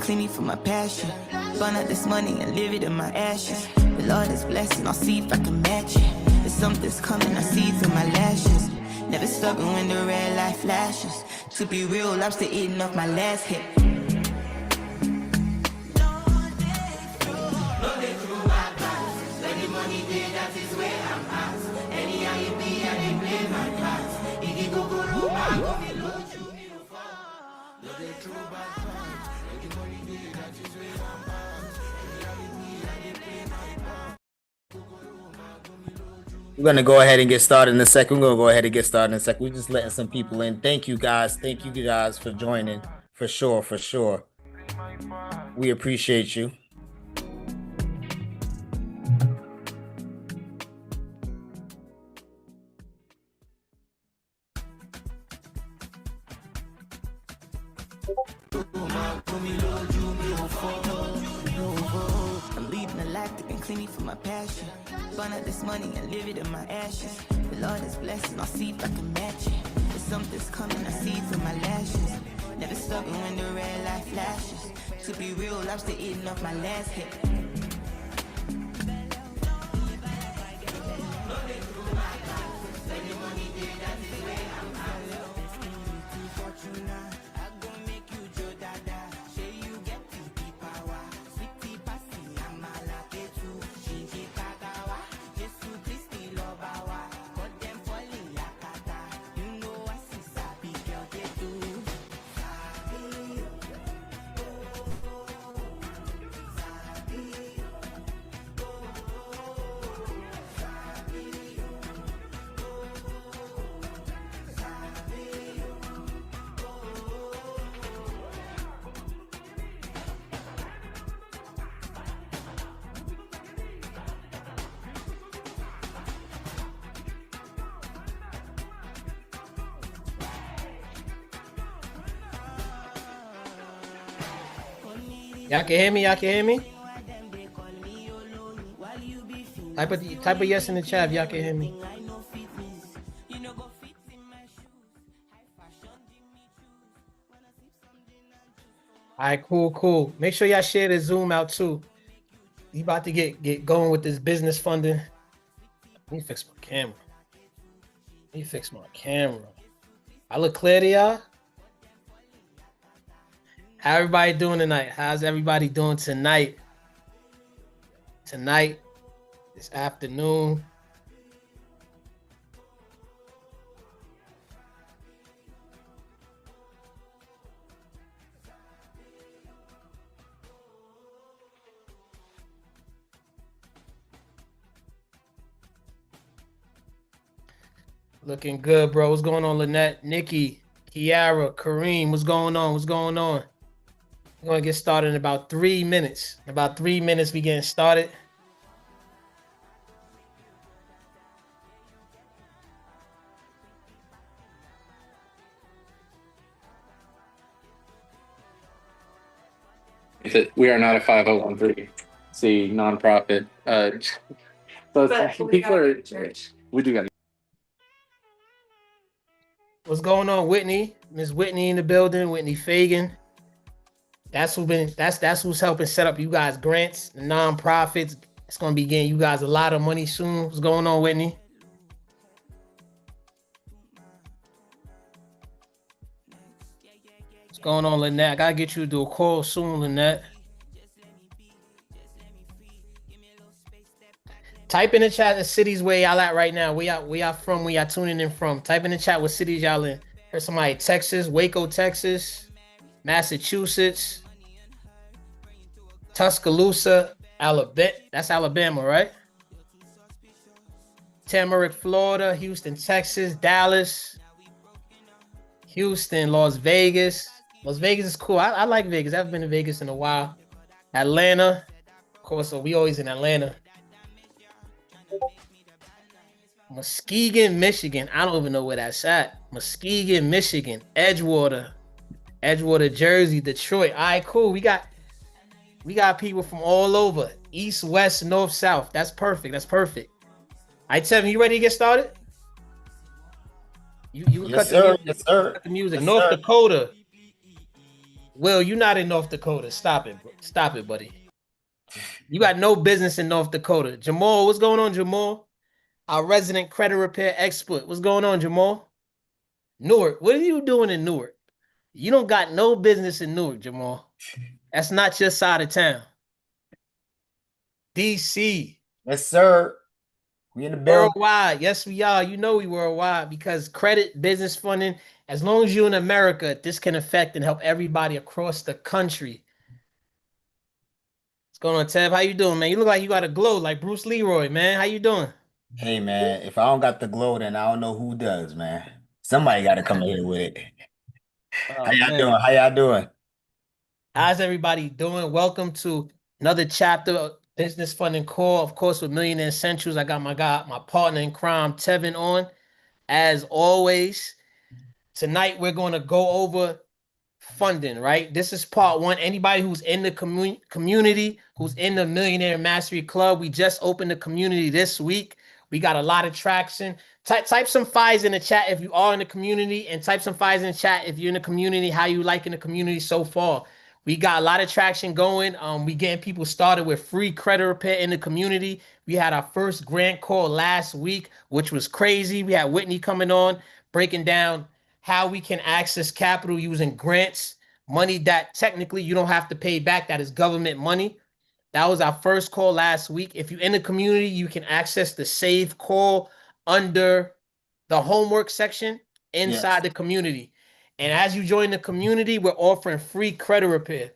clean me from my passion. Burn out this money and live it in my ashes. The Lord is blessing, I'll see if I can match it. If something's coming, I see through my lashes. Never stopping when the red light flashes. To be real, I'm still eating off my last hit. We're going to go ahead and get started in a second. We're just letting some people in. Thank you guys for joining. For sure. We appreciate you. I'm leading a life that can clean me from my passion. Burn out this money and live it in my ashes. The Lord is blessing, I'll see if I can match it. If something's coming, I see through my lashes. Never stopping when the red light flashes. To be real, I'm still eating off my last hit. Y'all can hear me? Type of yes in the chat if y'all can hear me. All right, cool. Make sure y'all share the Zoom out too. We about to get going with this business funding. Let me fix my camera. I look clear to y'all? How everybody doing tonight? How's everybody doing tonight? This afternoon. Looking good, bro. What's going on, Lynette, Nikki, Kiara, Kareem? What's going on? We're going to get started in about 3 minutes. In about 3 minutes, we getting started. We are not a 501(c) nonprofit. So people are church. We do got. What's going on, Whitney? Miss Whitney in the building. Whitney Fagan. That's who's helping set up you guys grants, the nonprofits. It's gonna be getting you guys a lot of money soon. What's going on, Whitney? What's going on, Lynette? I gotta get you to do a call soon, Lynette. Type in the chat the cities where y'all at right now. Where y'all from? Where y'all tuning in from? Type in the chat what cities y'all in. Here's somebody: Texas, Waco, Texas, Massachusetts, Tuscaloosa, Alabama. That's Alabama, right? Tamarick, Florida, Houston, Texas, Dallas, Houston, Las Vegas. Las Vegas is cool. I like Vegas. I haven't been to Vegas in a while. Atlanta, of course. So we always in Atlanta. Muskegon, Michigan. I don't even know where that's at. Muskegon, Michigan. Edgewater, Jersey, Detroit. All right, cool. We got people from all over. East, west, north, south. That's perfect. All right, Tevin, you ready to get started? You Yes, sir. Cut the music. Yes, North Dakota. Will, you're not in North Dakota. Stop it, stop it, buddy. You got no business in North Dakota. Jamal, what's going on, Jamal? Our resident credit repair expert. What's going on, Jamal? Newark, what are you doing in Newark? You don't got no business in Newark, Jamal. That's not your side of town. DC. Yes, sir. We in the building. Worldwide. Yes, we are. You know we worldwide because credit, business funding, as long as you're in America, this can affect and help everybody across the country. What's going on, Tev? How you doing, man? You look like you got a glow like Bruce Leroy, man. How you doing? Hey, man, if I don't got the glow, then I don't know who does, man. Somebody got to come in here with it. How Oh, y'all man. doing? How y'all doing? How's everybody doing? Welcome to another chapter of Business Funding Core. Of course, with Millionaire Essentials, I got my guy, my partner in crime, Tevin, on. As always, tonight we're going to go over funding, right? This is part one. Anybody who's in the community, who's in the Millionaire Mastery Club, we just opened the community this week. We got a lot of traction. Type some fires in the chat if you are in the community, and type some fires in the chat if you're in the community, how you liking the community so far. We got a lot of traction going. We getting people started with free credit repair in the community. We had our first grant call last week, which was crazy. We had Whitney coming on, breaking down how we can access capital using grants, money that technically you don't have to pay back, that is government money. That was our first call last week. If you're in the community, you can access the save call under the homework section inside Yes. the community. And as you join the community, we're offering free credit repair.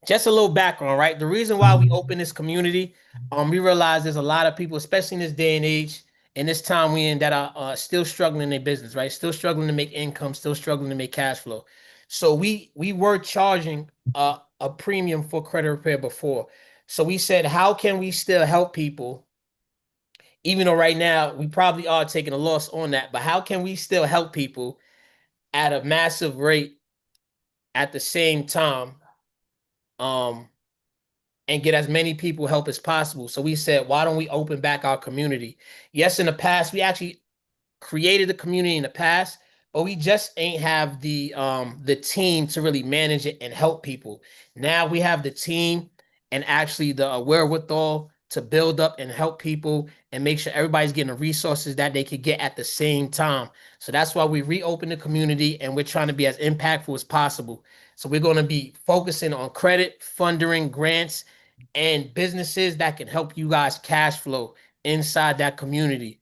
Just a little background, right? The reason why we open this community, we realize there's a lot of people, especially in this day and age, in this time we in, that are still struggling in their business, right? Still struggling to make income, still struggling to make cash flow. So we were charging a premium for credit repair before. So we said, how can we still help people? Even though right now we probably are taking a loss on that, but how can we still help people at a massive rate at the same time? And get as many people help as possible. So we said, why don't we open back our community? Yes, in the past, we actually created a community in the past, but we just ain't have the team to really manage it and help people. Now we have the team and actually the wherewithal to build up and help people and make sure everybody's getting the resources that they could get at the same time. So that's why we reopened the community and we're trying to be as impactful as possible. So we're going to be focusing on credit, funding, grants, and businesses that can help you guys cash flow inside that community.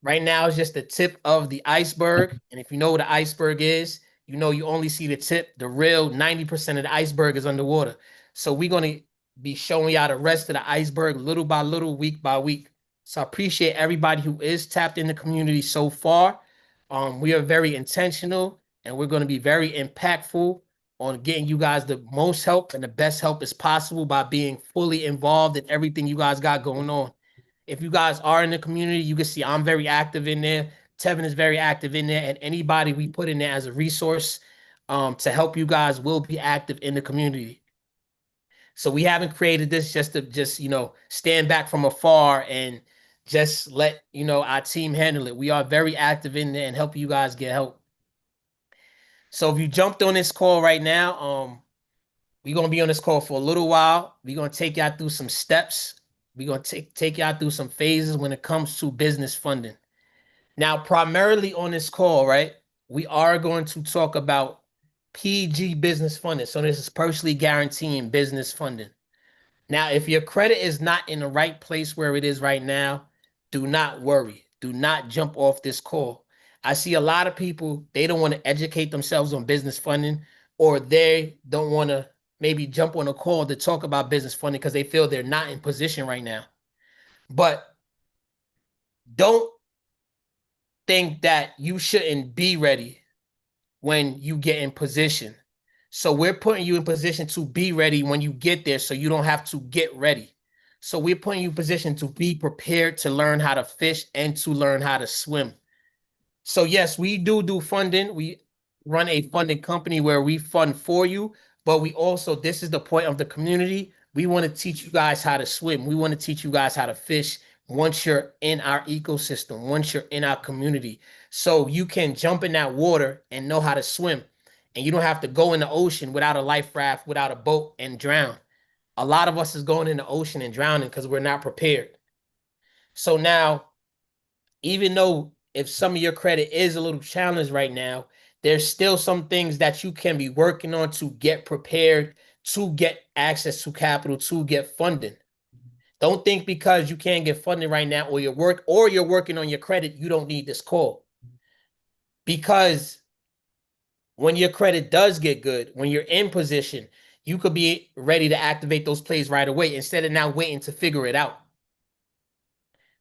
Right now is just the tip of the iceberg. And if you know what an iceberg is, you know you only see the tip. The real 90% of the iceberg is underwater. So we're going to be showing y'all the rest of the iceberg little by little, week by week. So I appreciate everybody who is tapped in the community so far. We are very intentional and we're going to be very impactful on getting you guys the most help and the best help as possible by being fully involved in everything you guys got going on. If you guys are in the community, you can see I'm very active in there. Tevin is very active in there, and anybody we put in there as a resource to help you guys will be active in the community. So we haven't created this just to stand back from afar and just let our team handle it. We are very active in there and help you guys get help. So if you jumped on this call right now, we're gonna be on this call for a little while. We're gonna take y'all through some steps. We're gonna take y'all through some phases when it comes to business funding. Now, primarily on this call, right, we are going to talk about PG business funding. So this is personally guaranteeing business funding. Now, if your credit is not in the right place where it is right now, do not worry. Do not jump off this call. I see a lot of people, they don't want to educate themselves on business funding, or they don't want to maybe jump on a call to talk about business funding because they feel they're not in position right now. But don't think that you shouldn't be ready when you get in position. So we're putting you in position to be ready when you get there so you don't have to get ready. So we're putting you in position to be prepared to learn how to fish and to learn how to swim. So yes, we do funding. We run a funding company where we fund for you, but we also, this is the point of the community. We want to teach you guys how to swim. We want to teach you guys how to fish once you're in our ecosystem, once you're in our community. So you can jump in that water and know how to swim. and you don't have to go in the ocean without a life raft, without a boat, and drown. A lot of us is going in the ocean and drowning because we're not prepared. So now, even though if some of your credit is a little challenged right now, there's still some things that you can be working on to get prepared, to get access to capital, to get funding. Don't think because you can't get funding right now or you're working on your credit, you don't need this call. Because when your credit does get good, when you're in position, you could be ready to activate those plays right away instead of now waiting to figure it out.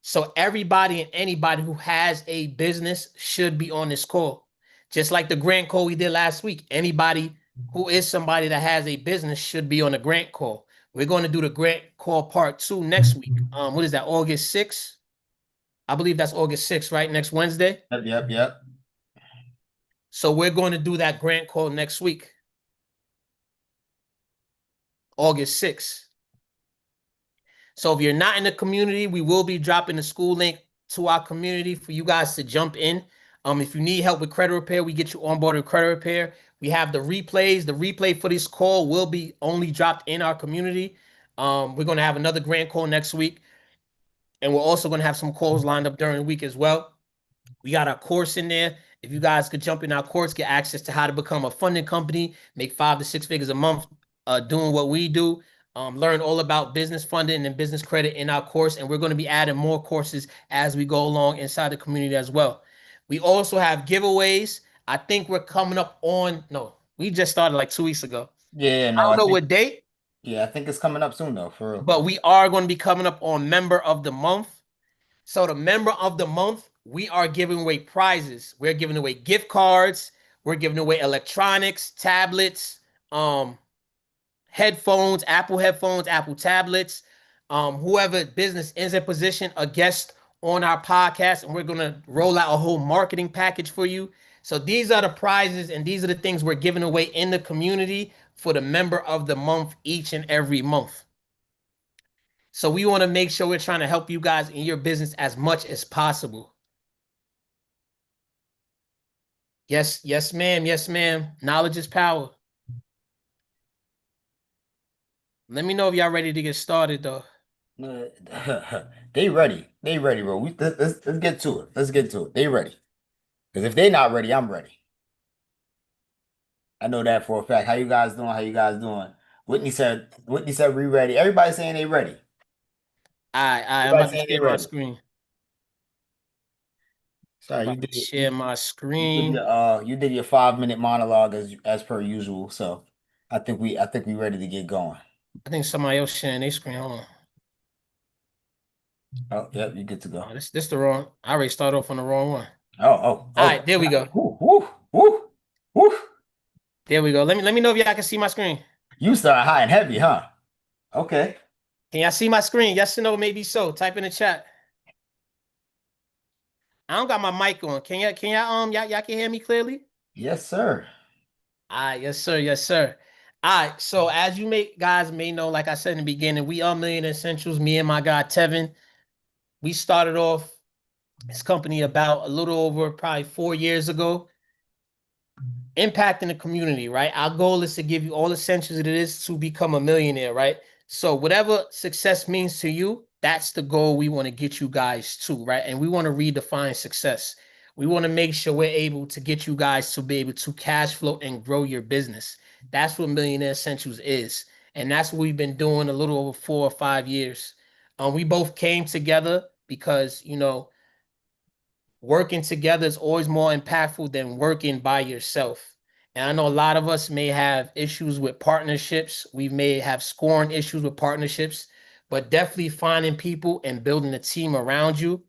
So everybody and anybody who has a business should be on this call. Just like the grant call we did last week. Anybody who is somebody that has a business should be on the grant call. We're going to do the grant call part 2 next week. What is that? August 6th? I believe that's August 6th, right? Next Wednesday. Yep. So we're going to do that grant call next week. August 6th. So if you're not in the community, we will be dropping the school link to our community for you guys to jump in. If you need help with credit repair, we get you on board with credit repair. We have the replays. The replay for this call will be only dropped in our community. We're going to have another grant call next week. And we're also going to have some calls lined up during the week as well. We got our course in there. If you guys could jump in our course, get access to how to become a funding company, make 5 to 6 figures a month doing what we do. Learn all about business funding and business credit in our course. And we're going to be adding more courses as we go along inside the community as well. We also have giveaways. I think we're coming up on, no, we just started like 2 weeks ago. Yeah, I no, don't I know think what date, yeah, I think it's coming up soon though, for real. but we are going to be coming up on Member of the Month. So the Member of the Month, we are giving away prizes. We're giving away gift cards. We're giving away electronics, tablets, headphones, Apple tablets. Whoever business is in position, a guest on our podcast, and we're going to roll out a whole marketing package for you. So these are the prizes and these are the things we're giving away in the community for the Member of the Month each and every month. So we want to make sure we're trying to help you guys in your business as much as possible. Yes, yes, ma'am. Yes, ma'am. Knowledge is power. Let me know if y'all ready to get started, though. They ready. They ready, bro. Let's get to it. Let's get to it. They ready. Because if they not ready, I'm ready. I know that for a fact. How you guys doing? How you guys doing? Whitney said we ready. Everybody saying they ready. I'm Everybody about to saying they share my ready. screen. Sorry, I'm about to share my screen. you did your 5 minute monologue as per usual. So I think we ready to get going. I think somebody else sharing their screen. Hold on. Oh, yep, you good to go. Oh, this the wrong. I already started off on the wrong one. Oh. All right, there we go. Woo. There we go. Let me know if y'all can see my screen. You start high and heavy, huh? Okay. Can y'all see my screen? Yes or no, maybe so. Type in the chat. I don't got my mic on. Can y'all can hear me clearly? Yes, sir. Yes, sir. Yes, sir. All right. So as you guys may know, like I said in the beginning, we are Millionaire Essentials. Me and my guy Tevin. We started off this company about a little over probably 4 years ago, impacting the community, right? Our goal is to give you all essentials it is to become a millionaire, right? So whatever success means to you, that's the goal we want to get you guys to, right? And we want to redefine success. We want to make sure we're able to get you guys to be able to cash flow and grow your business. That's what Millionaire Essentials is. And that's what we've been doing a little over 4 or 5 years. We both came together because, working together is always more impactful than working by yourself. And I know a lot of us may have issues with partnerships. We may have scoring issues with partnerships, but definitely finding people and building a team around you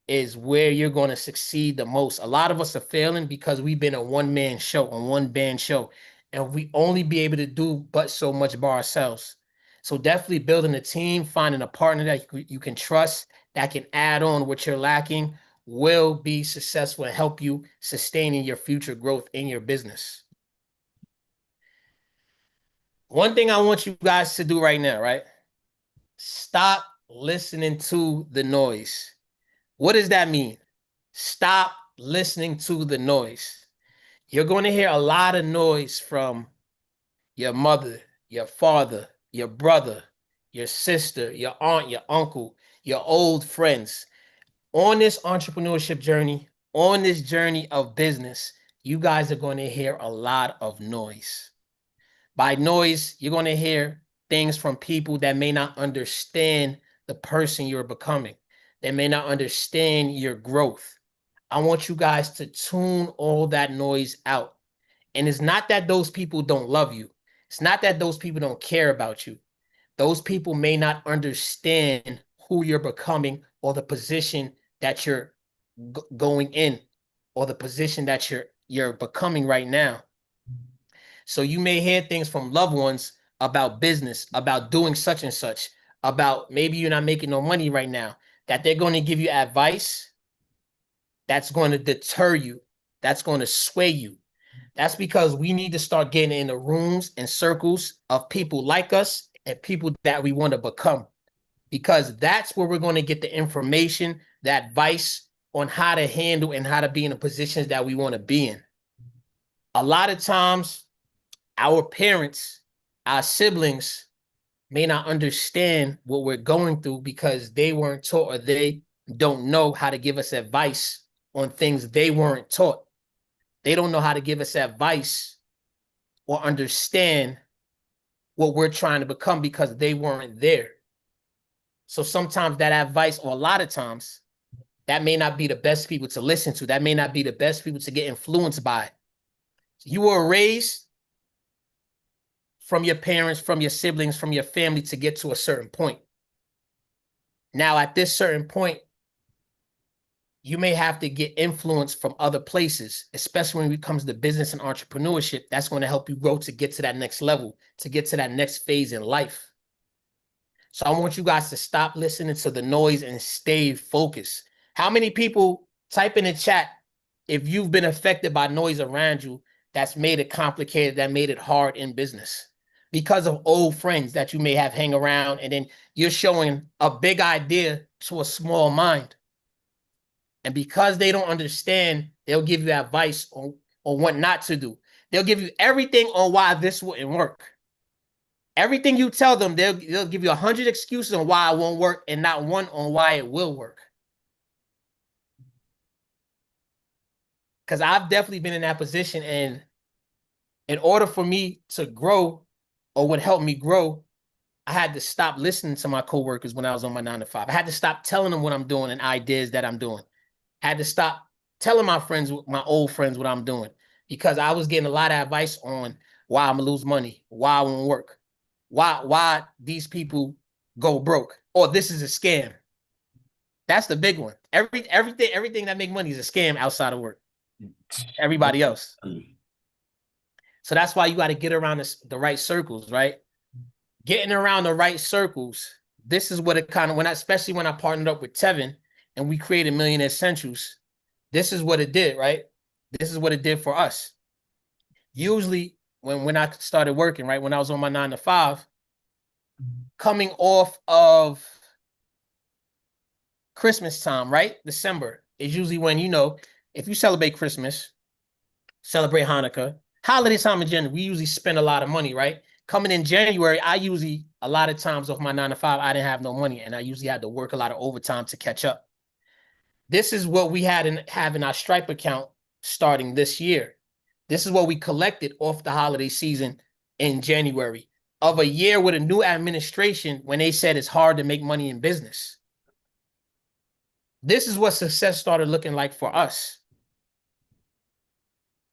is where you're going to succeed the most. A lot of us are failing because we've been a one-man show, a one-band show, and we only be able to do but so much by ourselves. So definitely building a team, finding a partner that you can trust, that can add on what you're lacking, will be successful and help you sustaining your future growth in your business. One thing I want you guys to do right now, right? Stop listening to the noise. What does that mean? Stop listening to the noise. You're going to hear a lot of noise from your mother, your father, your brother, your sister, your aunt, your uncle, your old friends. On this entrepreneurship journey, on this journey of business, you guys are going to hear a lot of noise. By noise, you're going to hear things from people that may not understand the person you're becoming. They may not understand your growth. I want you guys to tune all that noise out. And it's not that those people don't love you. It's not that those people don't care about you. Those people may not understand who you're becoming or the position that you're going in or the position that you're becoming right now. So you may hear things from loved ones about business, about doing such and such, about maybe you're not making no money right now, that they're going to give you advice that's going to deter you, that's going to sway you. That's because we need to start getting in the rooms and circles of people like us and people that we want to become, because that's where we're going to get the information, the advice on how to handle and how to be in the positions that we want to be in. A lot of times, our parents, our siblings may not understand what we're going through because they weren't taught or they don't know how to give us advice on things they weren't taught. They don't know how to give us advice or understand what we're trying to become because they weren't there. So sometimes that advice, or a lot of times, that may not be the best people to listen to. That may not be the best people to get influenced by. You were raised from your parents, from your siblings, from your family to get to a certain point. Now, at this certain point, you may have to get influence from other places, especially when it comes to business and entrepreneurship. That's going to help you grow to get to that next level, to get to that next phase in life. So I want you guys to stop listening to the noise and stay focused. How many people type in the chat if you've been affected by noise around you that's made it complicated, that made it hard in business? Because of old friends that you may have hang around, and then you're showing a big idea to a small mind. And because they don't understand, they'll give you advice on what not to do. They'll give you everything on why this wouldn't work. Everything you tell them, they'll give you 100 excuses on why it won't work and not one on why it will work. Because I've definitely been in that position, and in order for me to grow, or what helped me grow, I had to stop listening to my coworkers when I was on my 9 to 5. I had to stop telling them what I'm doing and ideas that I'm doing. I had to stop telling my friends, my old friends, what I'm doing, because I was getting a lot of advice on why I'm gonna lose money, why I won't work, why these people go broke, or this is a scam. That's the big one. Everything that make money is a scam outside of work. Everybody else. So that's why you got to get around the right circles, right? Getting around the right circles. This is what it kind of, especially when I partnered up with Tevin and we created Millionaire Essentials, this is what it did, right? This is what it did for us. Usually when I started working, right, when I was on my 9 to 5, coming off of Christmas time, right? December is usually when, if you celebrate Christmas, celebrate Hanukkah, holiday time in general, we usually spend a lot of money, right? Coming in January, a lot of times off my 9 to 5, I didn't have no money, and I usually had to work a lot of overtime to catch up. This is what we have in our Stripe account starting this year. This is what we collected off the holiday season in January of a year with a new administration when they said it's hard to make money in business. This is what success started looking like for us.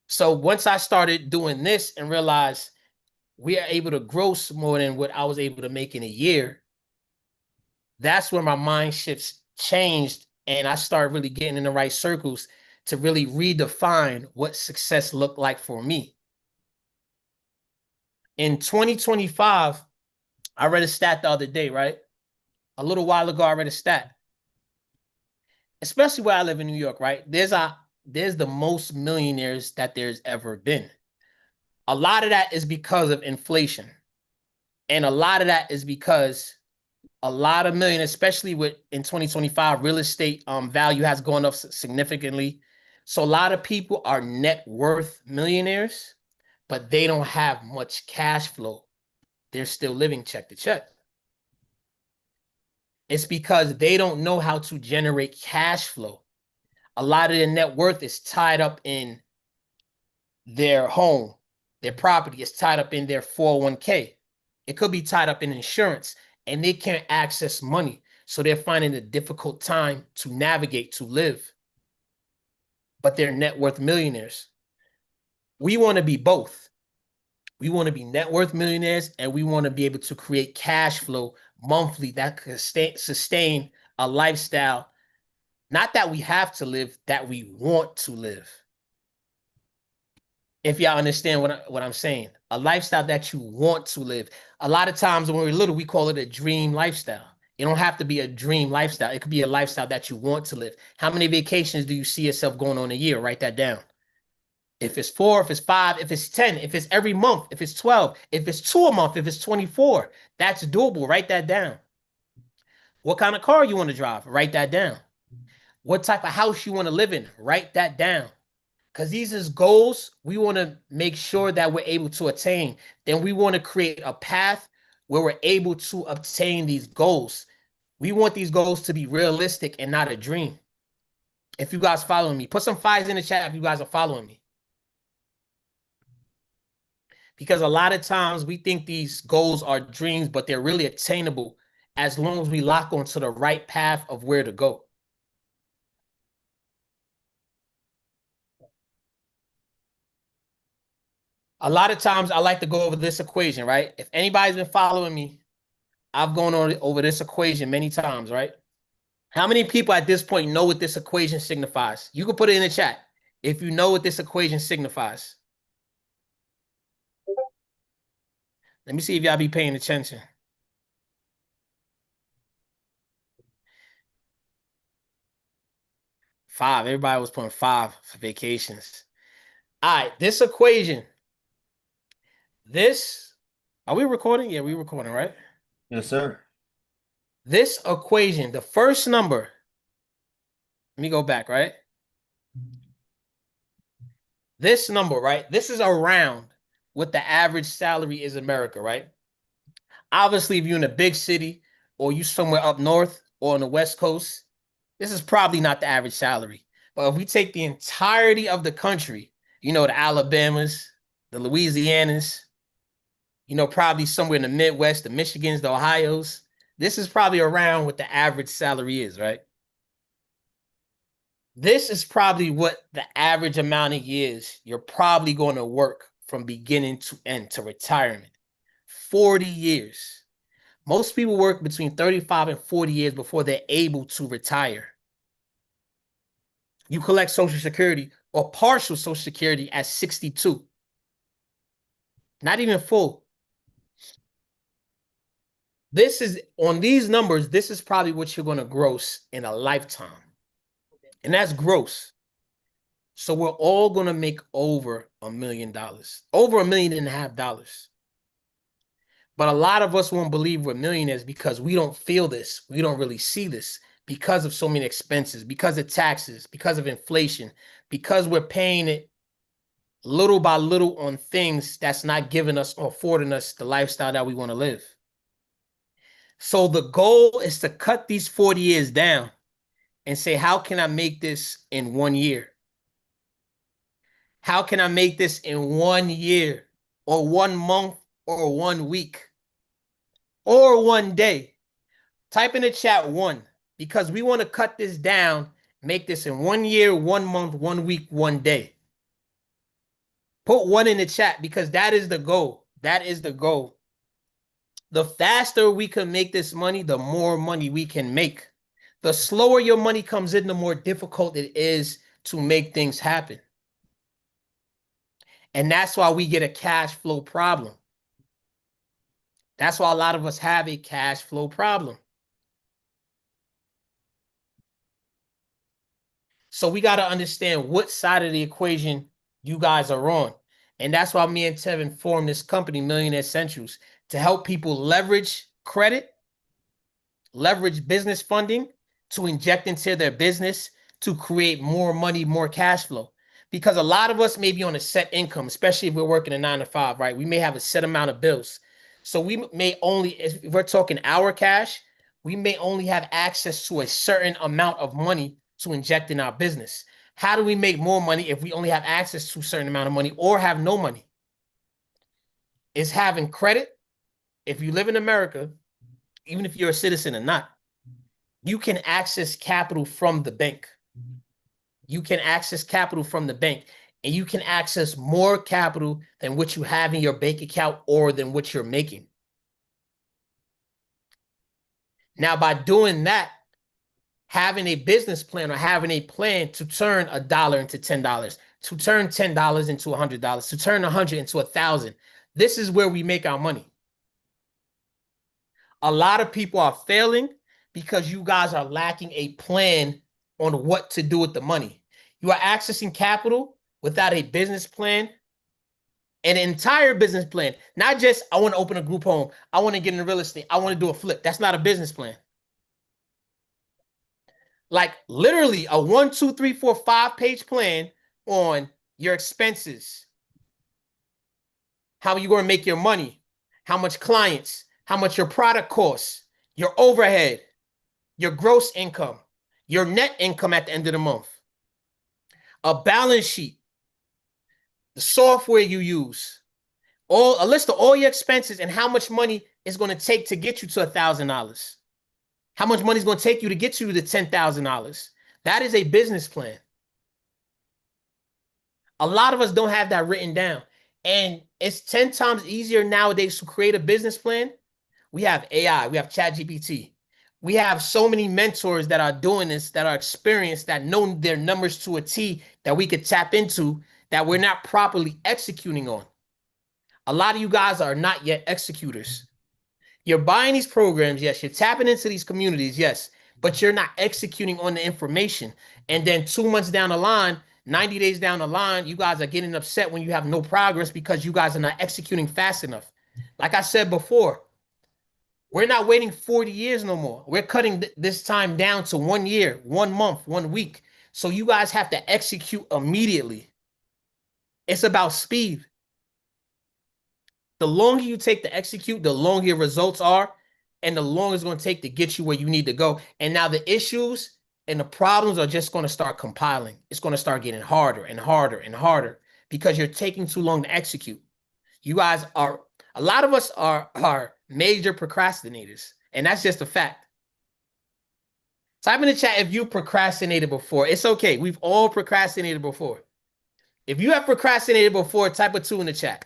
So once I started doing this and realized we are able to gross more than what I was able to make in a year, that's where my mind shifts changed, and I started really getting in the right circles to really redefine what success looked like for me. In 2025, I read a stat the other day, right? A little while ago, I read a stat. Especially where I live in New York, right? There's the most millionaires that there's ever been. A lot of that is because of inflation. And a lot of that is because a lot of millionaires, especially in 2025, real estate value has gone up significantly. So a lot of people are net worth millionaires, but they don't have much cash flow. They're still living check to check. It's because they don't know how to generate cash flow. A lot of their net worth is tied up in their home, their property is tied up in their 401k. It could be tied up in insurance, and they can't access money. So they're finding a difficult time to navigate, to live. But they're net worth millionaires. We want to be both. We want to be net worth millionaires, and we want to be able to create cash flow monthly that could sustain a lifestyle, not that we have to live, that we want to live. If y'all understand what I'm saying, a lifestyle that you want to live. A lot of times when we're little, we call it a dream lifestyle. It don't have to be a dream lifestyle. It could be a lifestyle that you want to live. How many vacations do you see yourself going on a year? Write that down. If it's 4, if it's 5, if it's 10, if it's every month, if it's 12, if it's 2 a month, if it's 24, that's doable. Write that down. What kind of car you want to drive? Write that down. What type of house you want to live in? Write that down. Because these is goals we want to make sure that we're able to attain. Then we want to create a path where we're able to obtain these goals. We want these goals to be realistic and not a dream. If you guys following me, put some 5s in the chat if you guys are following me. Because a lot of times we think these goals are dreams, but they're really attainable as long as we lock onto the right path of where to go. A lot of times I like to go over this equation, right? If anybody's been following me, I've gone over this equation many times, right? How many people at this point know what this equation signifies? You can put it in the chat if you know what this equation signifies. Let me see if y'all be paying attention. Five. Everybody was putting 5 for vacations. All right, this equation. Are we recording? Yeah, we're recording, right? Yes, sir. This equation, the first number, let me go back, right? This number, right? This is around what the average salary is in America, right? Obviously, if you're in a big city or you somewhere up north or on the West Coast, this is probably not the average salary. But if we take the entirety of the country, you know, the Alabamas, the Louisianas, you know, probably somewhere in the Midwest, the Michigans, the Ohios, this is probably around what the average salary is, right? This is probably what the average amount of years you're probably going to work from beginning to end to retirement. 40 years. Most people work between 35 and 40 years before they're able to retire. You collect Social Security or partial Social Security at 62. Not even full. This is, on these numbers, this is probably what you're going to gross in a lifetime. And that's gross. So we're all going to make over $1 million, over $1.5 million. But a lot of us won't believe we're millionaires because we don't feel this. We don't really see this because of so many expenses, because of taxes, because of inflation, because we're paying it little by little on things that's not giving us or affording us the lifestyle that we want to live. So the goal is to cut these 40 years down and say, how can I make this in 1 year? How can I make this in 1 year or 1 month or 1 week or 1 day? Type in the chat 1 because we want to cut this down, make this in 1 year, 1 month, 1 week, 1 day. Put 1 in the chat because that is the goal. That is the goal. The faster we can make this money, the more money we can make. The slower your money comes in, the more difficult it is to make things happen. And that's why we get a cash flow problem. That's why a lot of us have a cash flow problem. So we got to understand what side of the equation you guys are on. And that's why me and Tevin formed this company, Millionaire Essentials, to help people leverage credit, leverage business funding to inject into their business, to create more money, more cash flow. Because a lot of us may be on a set income, especially if we're working a 9 to 5, right? We may have a set amount of bills. So we may only, if we're talking our cash, we may only have access to a certain amount of money to inject in our business. How do we make more money if we only have access to a certain amount of money or have no money? Is having credit. If you live in America, even if you're a citizen or not, you can access capital from the bank. You can access capital from the bank, and you can access more capital than what you have in your bank account or than what you're making. Now, by doing that, having a business plan or having a plan to turn $1 into $10, to turn $10 into $100, to turn 100 into 1,000, this is where we make our money. A lot of people are failing because you guys are lacking a plan on what to do with the money. You are accessing capital without a business plan, an entire business plan. Not just, I want to open a group home, I want to get into real estate, I want to do a flip. That's not a business plan. Like literally a 1, 2, 3, 4, 5-page plan on your expenses, how you're going to make your money, how much clients, how much your product costs, your overhead, your gross income, your net income at the end of the month, a balance sheet, the software you use, a list of all your expenses and how much money it's going to take to get you to $1,000. How much money is going to take you to get you to $10,000. That is a business plan. A lot of us don't have that written down. And it's 10 times easier nowadays to create a business plan. We have AI, we have ChatGPT. We have so many mentors that are doing this, that are experienced, that know their numbers to a T, that we could tap into, that we're not properly executing on. A lot of you guys are not yet executors. You're buying these programs, yes. You're tapping into these communities, yes. But you're not executing on the information. And then 2 months down the line, 90 days down the line, you guys are getting upset when you have no progress because you guys are not executing fast enough. Like I said before, we're not waiting 40 years no more. We're cutting this time down to 1 year, 1 month, 1 week. So you guys have to execute immediately. It's about speed. The longer you take to execute, the longer your results are, and the longer it's going to take to get you where you need to go. And now the issues and the problems are just going to start compiling. It's going to start getting harder and harder and harder because you're taking too long to execute. You guys are, a lot of us are major procrastinators, and that's just a fact. Type in the chat if you procrastinated before. It's okay. We've all procrastinated before. If you have procrastinated before, type a 2 in the chat.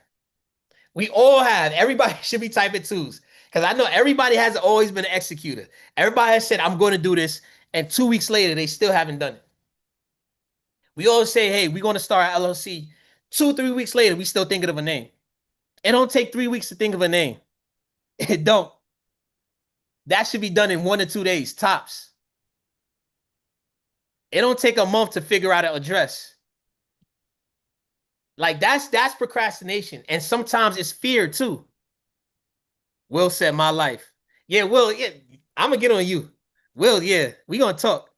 We all have. Everybody should be typing 2s because I know everybody has always been an executor. Everybody has said, I'm going to do this, and 2 weeks later, they still haven't done it. We always say, hey, we're going to start our LLC. 2, 3 weeks later, we still thinking of a name. It don't take 3 weeks to think of a name. It don't. That should be done in 1 or 2 days, tops. It don't take a month to figure out an address. Like that's procrastination. And sometimes it's fear too. Will said my life. Yeah, Will, yeah, I'm gonna get on you. Will, yeah, we gonna talk.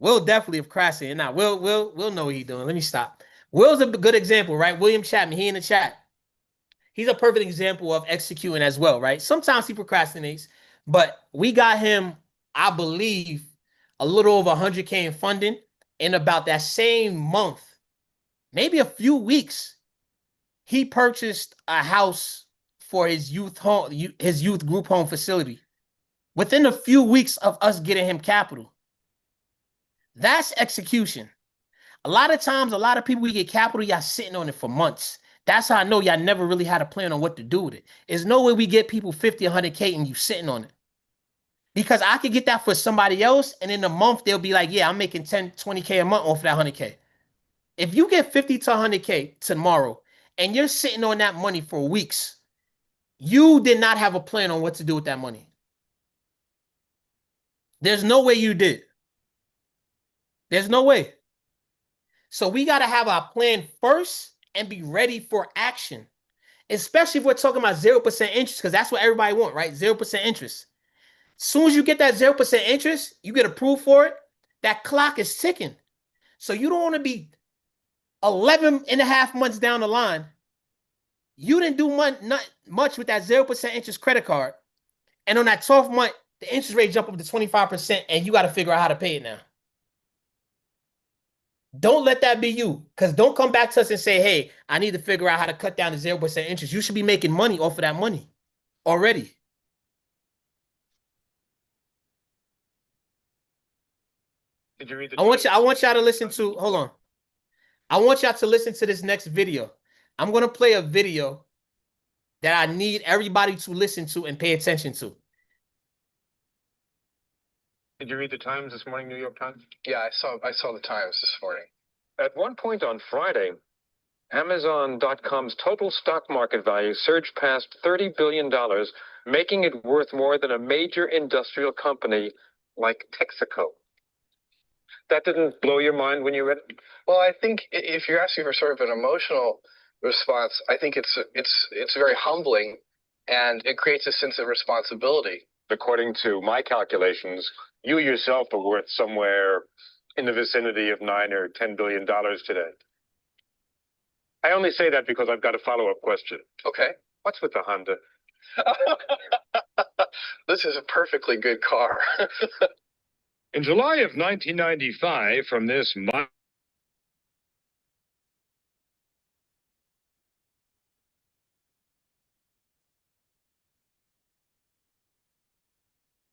Will definitely have procrastinated. Now, Will know what he's doing. Let me stop. Will's a good example, right? William Chapman, he in the chat. He's a perfect example of executing as well, right? Sometimes he procrastinates, but we got him, I believe, a little over 100K in funding in about that same month. Maybe a few weeks, he purchased a house for his youth home, his youth group home facility. Within a few weeks of us getting him capital. That's execution. A lot of times, a lot of people, we get capital, y'all sitting on it for months. That's how I know y'all never really had a plan on what to do with it. There's no way we get people 50, 100K and you sitting on it. Because I could get that for somebody else, and in a month, they'll be like, yeah, I'm making 10, 20K a month off of that 100K. If you get 50 to 100K tomorrow and you're sitting on that money for weeks, you did not have a plan on what to do with that money. There's no way you did. There's no way. So we got to have our plan first and be ready for action, especially if we're talking about 0% interest, because that's what everybody wants, right? 0% interest. As soon as you get that 0% interest, you get approved for it, That clock is ticking. So you don't want to be 11 and a half months down the line. You didn't do not much with that 0% interest credit card. And on that 12th month, the interest rate jump up to 25%, and you got to figure out how to pay it now. Don't let that be you, because don't come back to us and say, hey, I need to figure out how to cut down to 0% interest. You should be making money off of that money already. Did you read the I want y'all to listen to, hold on. I want y'all to listen to this next video. I'm going to play a video that I need everybody to listen to and pay attention to. Did you read the Times this morning, New York Times? Yeah, I saw the Times this morning. At one point on Friday, Amazon.com's total stock market value surged past $30 billion, making it worth more than a major industrial company like Texaco. That didn't blow your mind when you read it? Well, I think if you're asking for sort of an emotional response, I think it's very humbling, and it creates a sense of responsibility. According to my calculations, you yourself are worth somewhere in the vicinity of $9 or $10 billion today. I only say that because I've got a follow-up question. Okay. What's with the Honda? This is a perfectly good car. In July of 1995, from this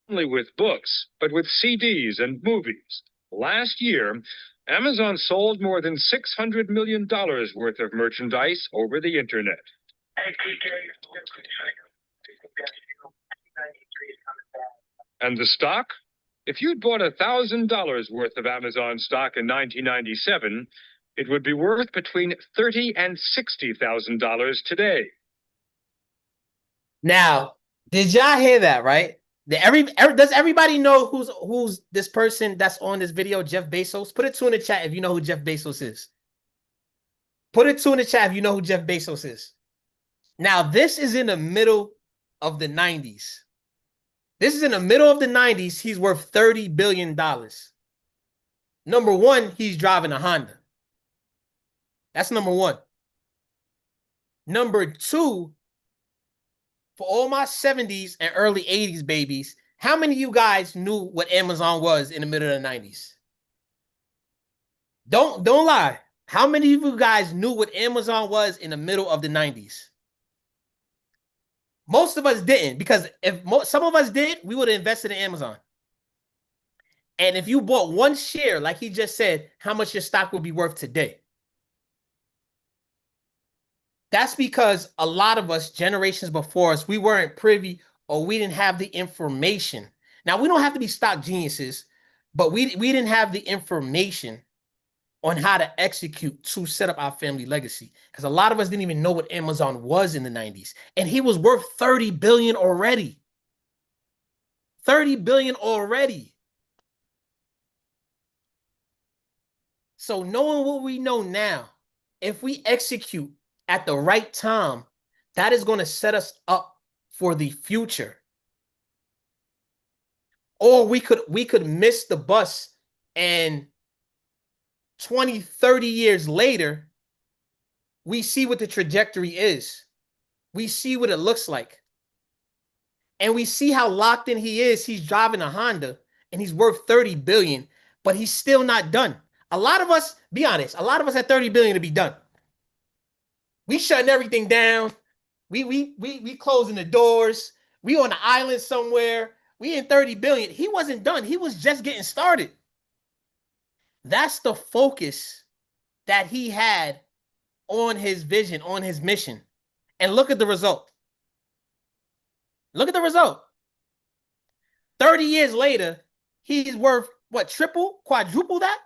only with books, but with CDs and movies. Last year, Amazon sold more than $600 million worth of merchandise over the internet. And the stock? If you'd bought $1,000 worth of Amazon stock in 1997, it would be worth between $30,000 and $60,000 today. Now, did y'all hear that, right? Does everybody know who's this person that's on this video, Jeff Bezos? Put a 2 in the chat if you know who Jeff Bezos is. Put a 2 in the chat if you know who Jeff Bezos is. Now, this is in the middle of the 90s. This is in the middle of the 90s. He's worth $30 billion. Number one, he's driving a Honda. That's number one. Number two, for all my 70s and early 80s babies, how many of you guys knew what Amazon was in the middle of the 90s? Don't lie. How many of you guys knew what Amazon was in the middle of the 90s? Most of us didn't, because if some of us did, we would have invested in Amazon. And if you bought one share, like he just said, how much your stock would be worth today? That's because a lot of us, generations before us, we weren't privy, or we didn't have the information. Now, we don't have to be stock geniuses, but we didn't have the information on how to execute to set up our family legacy. Because a lot of us didn't even know what Amazon was in the 90s. And he was worth $30 billion already. $30 billion already. So knowing what we know now, if we execute at the right time, that is going to set us up for the future. Or we could miss the bus, and 20, 30 years later, we see what the trajectory is. We see what it looks like. And we see how locked in he is. He's driving a Honda and he's worth 30 billion, but he's still not done. A lot of us, be honest, a lot of us had 30 billion to be done. We shutting everything down. We closing the doors. We on the island somewhere. We in 30 billion. He wasn't done. He was just getting started. That's the focus that he had on his vision, on his mission. And look at the result. Look at the result. 30 years later, he's worth what, triple, quadruple that?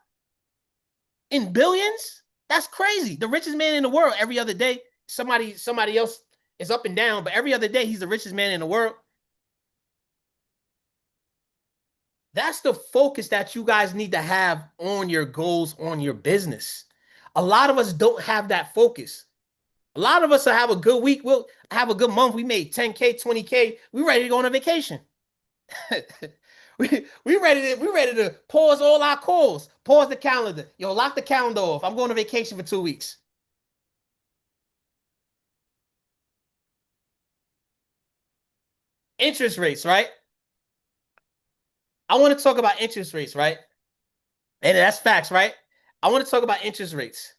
In billions? That's crazy. The richest man in the world every other day. Somebody else is up and down, but every other day he's the richest man in the world. That's the focus that you guys need to have on your goals, on your business. A lot of us don't have that focus. A lot of us will have a good week. We'll have a good month. We made 10K, 20K. We ready to go on a vacation. We ready to pause all our calls. Pause the calendar. Yo, lock the calendar off. I'm going on vacation for 2 weeks. Interest rates, right? I want to talk about interest rates, right? And that's facts, right? I want to talk about interest rates.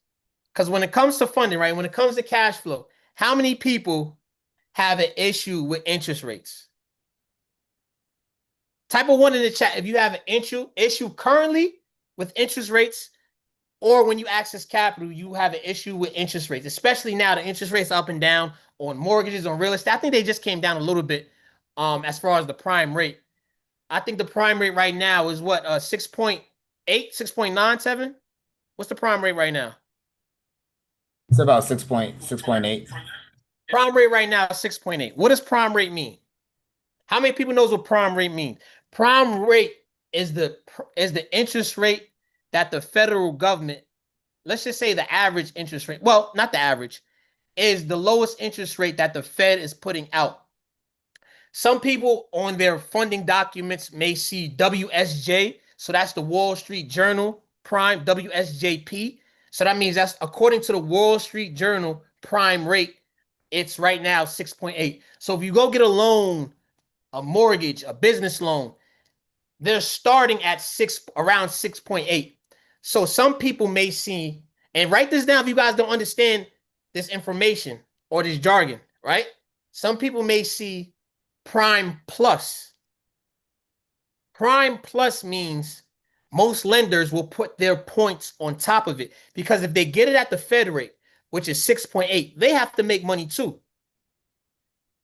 Because when it comes to funding, right? When it comes to cash flow, how many people have an issue with interest rates? Type of one in the chat if you have an issue currently with interest rates, or when you access capital, you have an issue with interest rates, especially now the interest rates up and down on mortgages, on real estate. I think they just came down a little bit as far as the prime rate. I think the prime rate right now is what, 6.8, 6.97? What's the prime rate right now? It's about 6.8. Prime rate right now is 6.8. What does prime rate mean? How many people knows what prime rate means? Prime rate is the interest rate that the federal government, let's just say the average interest rate, well, not the average, is the lowest interest rate that the Fed is putting out. Some people on their funding documents may see WSJ, so that's the Wall Street Journal prime, WSJP. So that means that's according to the Wall Street Journal prime rate, it's right now 6.8. So if you go get a loan, a mortgage, a business loan, they're starting at around 6.8. So some people may see, and write this down if you guys don't understand this information or this jargon, right? Some people may see prime plus. Prime plus means most lenders will put their points on top of it, because if they get it at the Fed rate, which is 6.8, they have to make money too.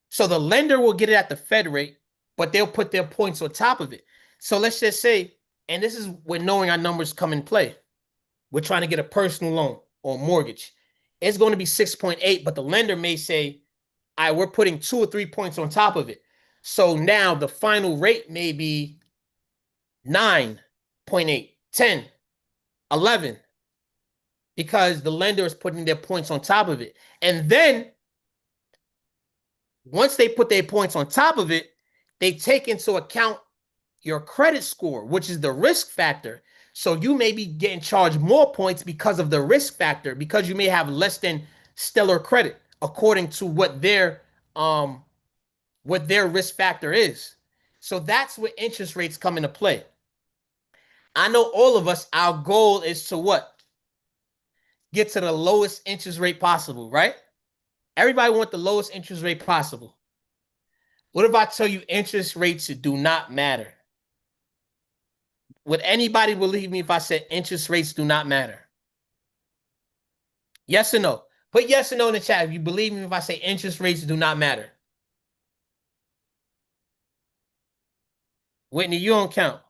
So the lender will get it at the Fed rate, but they'll put their points on top of it. So let's just say, and this is where knowing our numbers come in play. We're trying to get a personal loan or mortgage. It's going to be 6.8, but the lender may say, all right, we're putting 2 or 3 points on top of it. So now the final rate may be 9.8, 10, 11, because the lender is putting their points on top of it. And then once they put their points on top of it, they take into account your credit score, which is the risk factor. So you may be getting charged more points because of the risk factor, because you may have less than stellar credit according to what their risk factor is. So that's where interest rates come into play. I know all of us, our goal is to what? Get to the lowest interest rate possible, right? Everybody wants the lowest interest rate possible. What if I tell you interest rates do not matter? Would anybody believe me if I said interest rates do not matter? Yes or no? Put yes or no in the chat if you believe me if I say interest rates do not matter. Whitney, you don't count.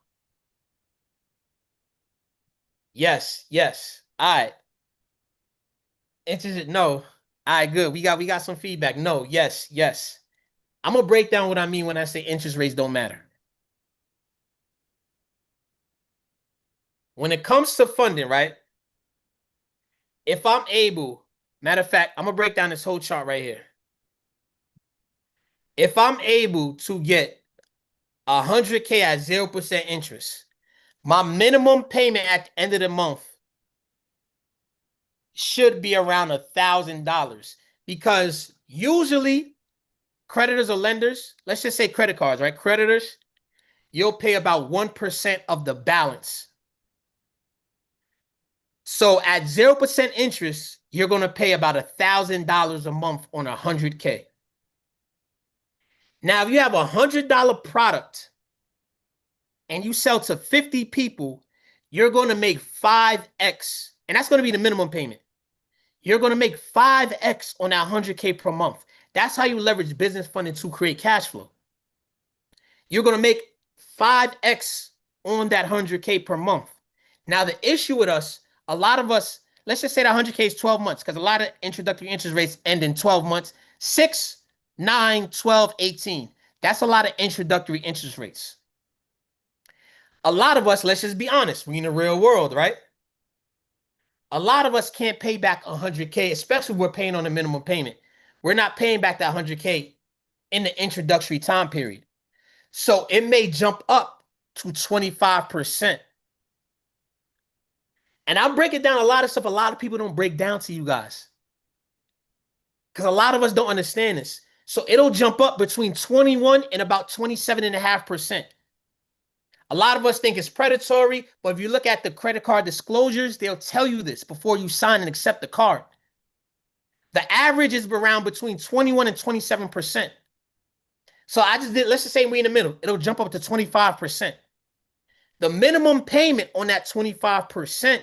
Yes, yes. All right. Interest, no. All right, good. We got some feedback. No, yes, yes. I'm gonna break down what I mean when I say interest rates don't matter. When it comes to funding, right? If I'm able, matter of fact, I'm gonna break down this whole chart right here. If I'm able to get 100K at 0% interest, my minimum payment at the end of the month should be around $1,000, because usually creditors or lenders, let's just say credit cards, right? Creditors, you'll pay about 1% of the balance. So at 0% interest, you're going to pay about $1,000 a month on 100K. Now, if you have a $100 product and you sell to 50 people, you're going to make 5x, and that's going to be the minimum payment. You're going to make 5x on that 100K per month. That's how you leverage business funding to create cash flow. You're going to make 5x on that 100K per month. Now, the issue with us, a lot of us, let's just say that 100K is 12 months, because a lot of introductory interest rates end in 12 months. 6, 9, 12, 18. That's a lot of introductory interest rates. A lot of us, let's just be honest, we're in the real world, right? A lot of us can't pay back 100K, especially if we're paying on a minimum payment. We're not paying back that 100K in the introductory time period. So it may jump up to 25%. And I'm breaking down a lot of stuff a lot of people don't break down to you guys. Because a lot of us don't understand this. So it'll jump up between 21 and about 27.5%. A lot of us think it's predatory, but if you look at the credit card disclosures, they'll tell you this before you sign and accept the card. The average is around between 21 and 27%. So let's just say we're in the middle. It'll jump up to 25%. The minimum payment on that 25%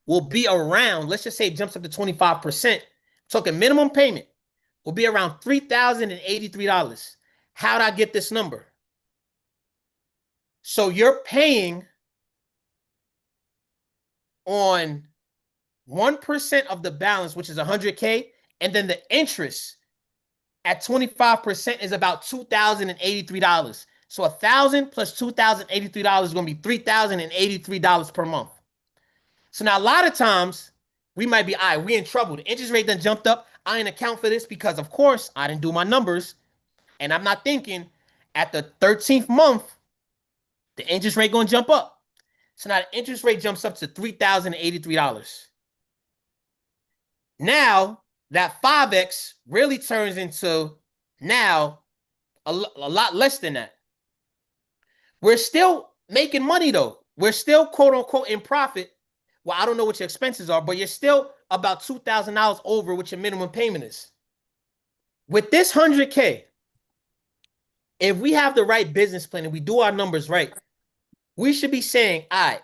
will be around, let's just say it jumps up to 25%. Talking minimum payment will be around $3,083. How'd I get this number? So you're paying on 1% of the balance, which is $100K, and then the interest at 25% is about $2,083. So $1,000 plus $2,083 is going to be $3,083 per month. So now a lot of times we might be, all right, we in trouble. The interest rate done jumped up. I didn't account for this because, of course, I didn't do my numbers. And I'm not thinking at the 13th month, the interest rate going to jump up. So now the interest rate jumps up to $3,083. Now that 5X really turns into now a lot less than that. We're still making money though. We're still quote unquote in profit. Well, I don't know what your expenses are, but you're still about $2,000 over what your minimum payment is. With this 100K, if we have the right business plan and we do our numbers right, we should be saying, all right,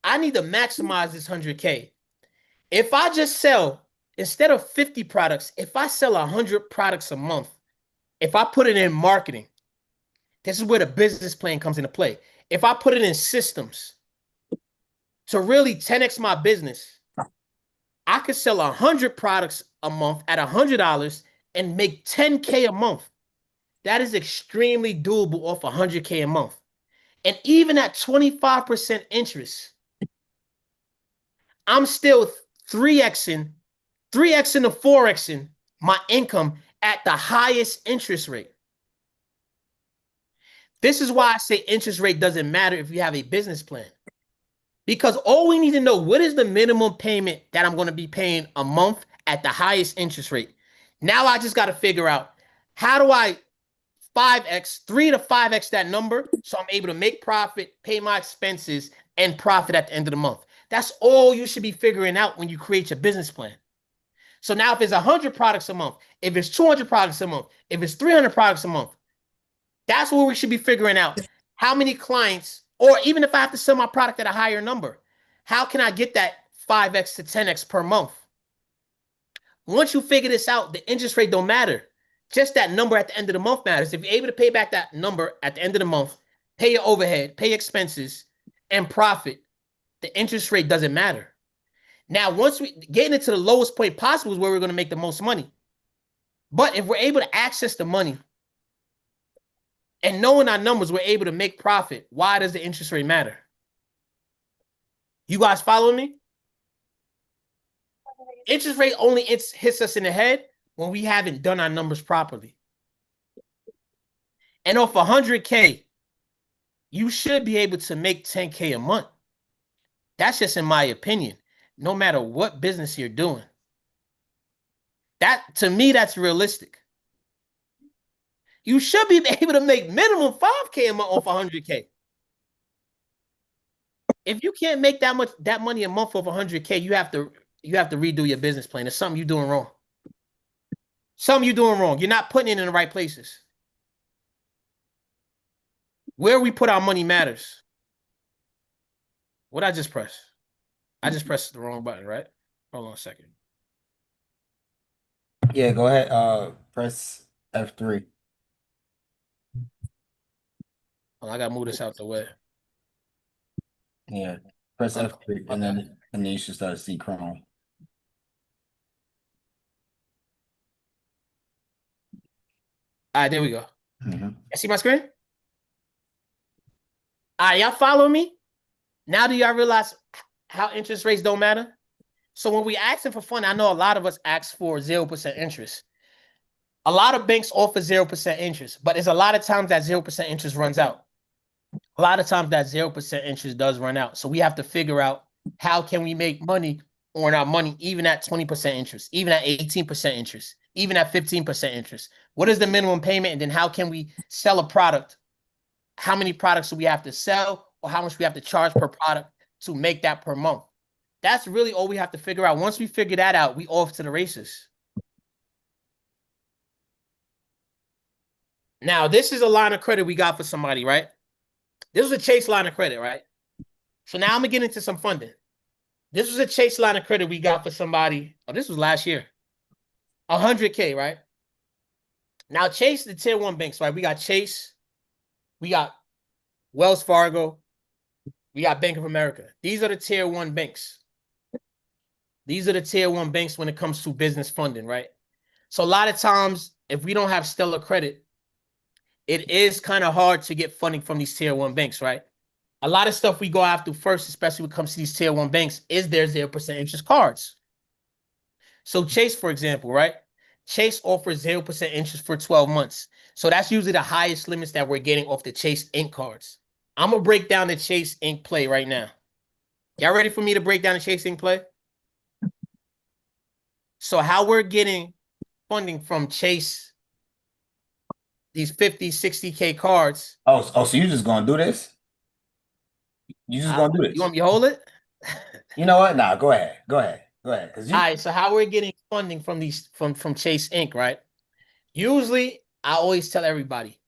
I need to maximize this 100K. If I just sell, instead of 50 products, if I sell 100 products a month, if I put it in marketing, this is where the business plan comes into play. If I put it in systems to really 10x my business, I could sell 100 products a month at $100 and make 10K a month. That is extremely doable off 100K a month. And even at 25% interest, I'm still 3Xing to 4Xing my income at the highest interest rate. This is why I say interest rate doesn't matter if you have a business plan. Because all we need to know, what is the minimum payment that I'm going to be paying a month at the highest interest rate? Now I just got to figure out, how do I 3 to 5X that number so I'm able to make profit, pay my expenses, and profit at the end of the month. That's all you should be figuring out when you create your business plan. So now if it's 100 products a month, if it's 200 products a month, if it's 300 products a month, that's what we should be figuring out. How many clients, or even if I have to sell my product at a higher number, how can I get that 5X to 10X per month? Once you figure this out, the interest rate don't matter. Just that number at the end of the month matters. If you're able to pay back that number at the end of the month, pay your overhead, pay expenses, and profit, the interest rate doesn't matter. Now, once we get into the lowest point possible is where we're going to make the most money. But if we're able to access the money and knowing our numbers, we're able to make profit, why does the interest rate matter? You guys follow me? Interest rate only hits us in the head when we haven't done our numbers properly. And off 100K, you should be able to make 10K a month. That's just in my opinion, no matter what business you're doing. That, to me, that's realistic. You should be able to make minimum 5K a month off 100K. If you can't make that money a month off 100K, you have to redo your business plan. There's something you're doing wrong. Something you're doing wrong. You're not putting it in the right places. Where we put our money matters. What I just press? I just pressed the wrong button, right? Hold on a second. Yeah, go ahead. Press F3. Oh, I gotta move this out the way. Yeah, press F3, and then you should start to see Chrome. All right, there we go. Mm-hmm. See my screen? All right, y'all follow me? Now do y'all realize how interest rates don't matter? So when we asking for fun, I know a lot of us ask for 0% interest. A lot of banks offer 0% interest, but there's a lot of times that 0% interest runs out. a lot of times that 0% interest does run out. So we have to figure out how can we make money on our money, even at 20% interest, even at 18% interest, even at 15% interest. What is the minimum payment? And then how can we sell a product? How many products do we have to sell, or how much we have to charge per product to make that per month? That's really all we have to figure out. Once we figure that out, we off to the races. Now, this is a line of credit we got for somebody, right? This was a Chase line of credit, right? So now I'm gonna get into some funding. This was a Chase line of credit we got for somebody. Oh, this was last year. 100K, right? Now, Chase, the tier 1 banks, right? We got Chase, we got Wells Fargo, we got Bank of America. These are the tier 1 banks. These are the tier 1 banks when it comes to business funding, right? So a lot of times, if we don't have stellar credit, it is kind of hard to get funding from these tier 1 banks, right? A lot of stuff we go after first, especially when it comes to these tier 1 banks, is their 0% interest cards. So Chase, for example, right? Chase offers 0% interest for 12 months. So that's usually the highest limits that we're getting off the Chase Inc. cards. I'm going to break down the Chase Inc. play right now. Y'all ready for me to break down the Chase Inc. play? So how we're getting funding from Chase, these 50, 60K cards. Oh, so you just gonna do this? You just gonna do this? You want me to hold it? You know what? Nah, go ahead. Go ahead. All right, so how we're getting funding from these from Chase Inc., right? Usually, I always tell everybody,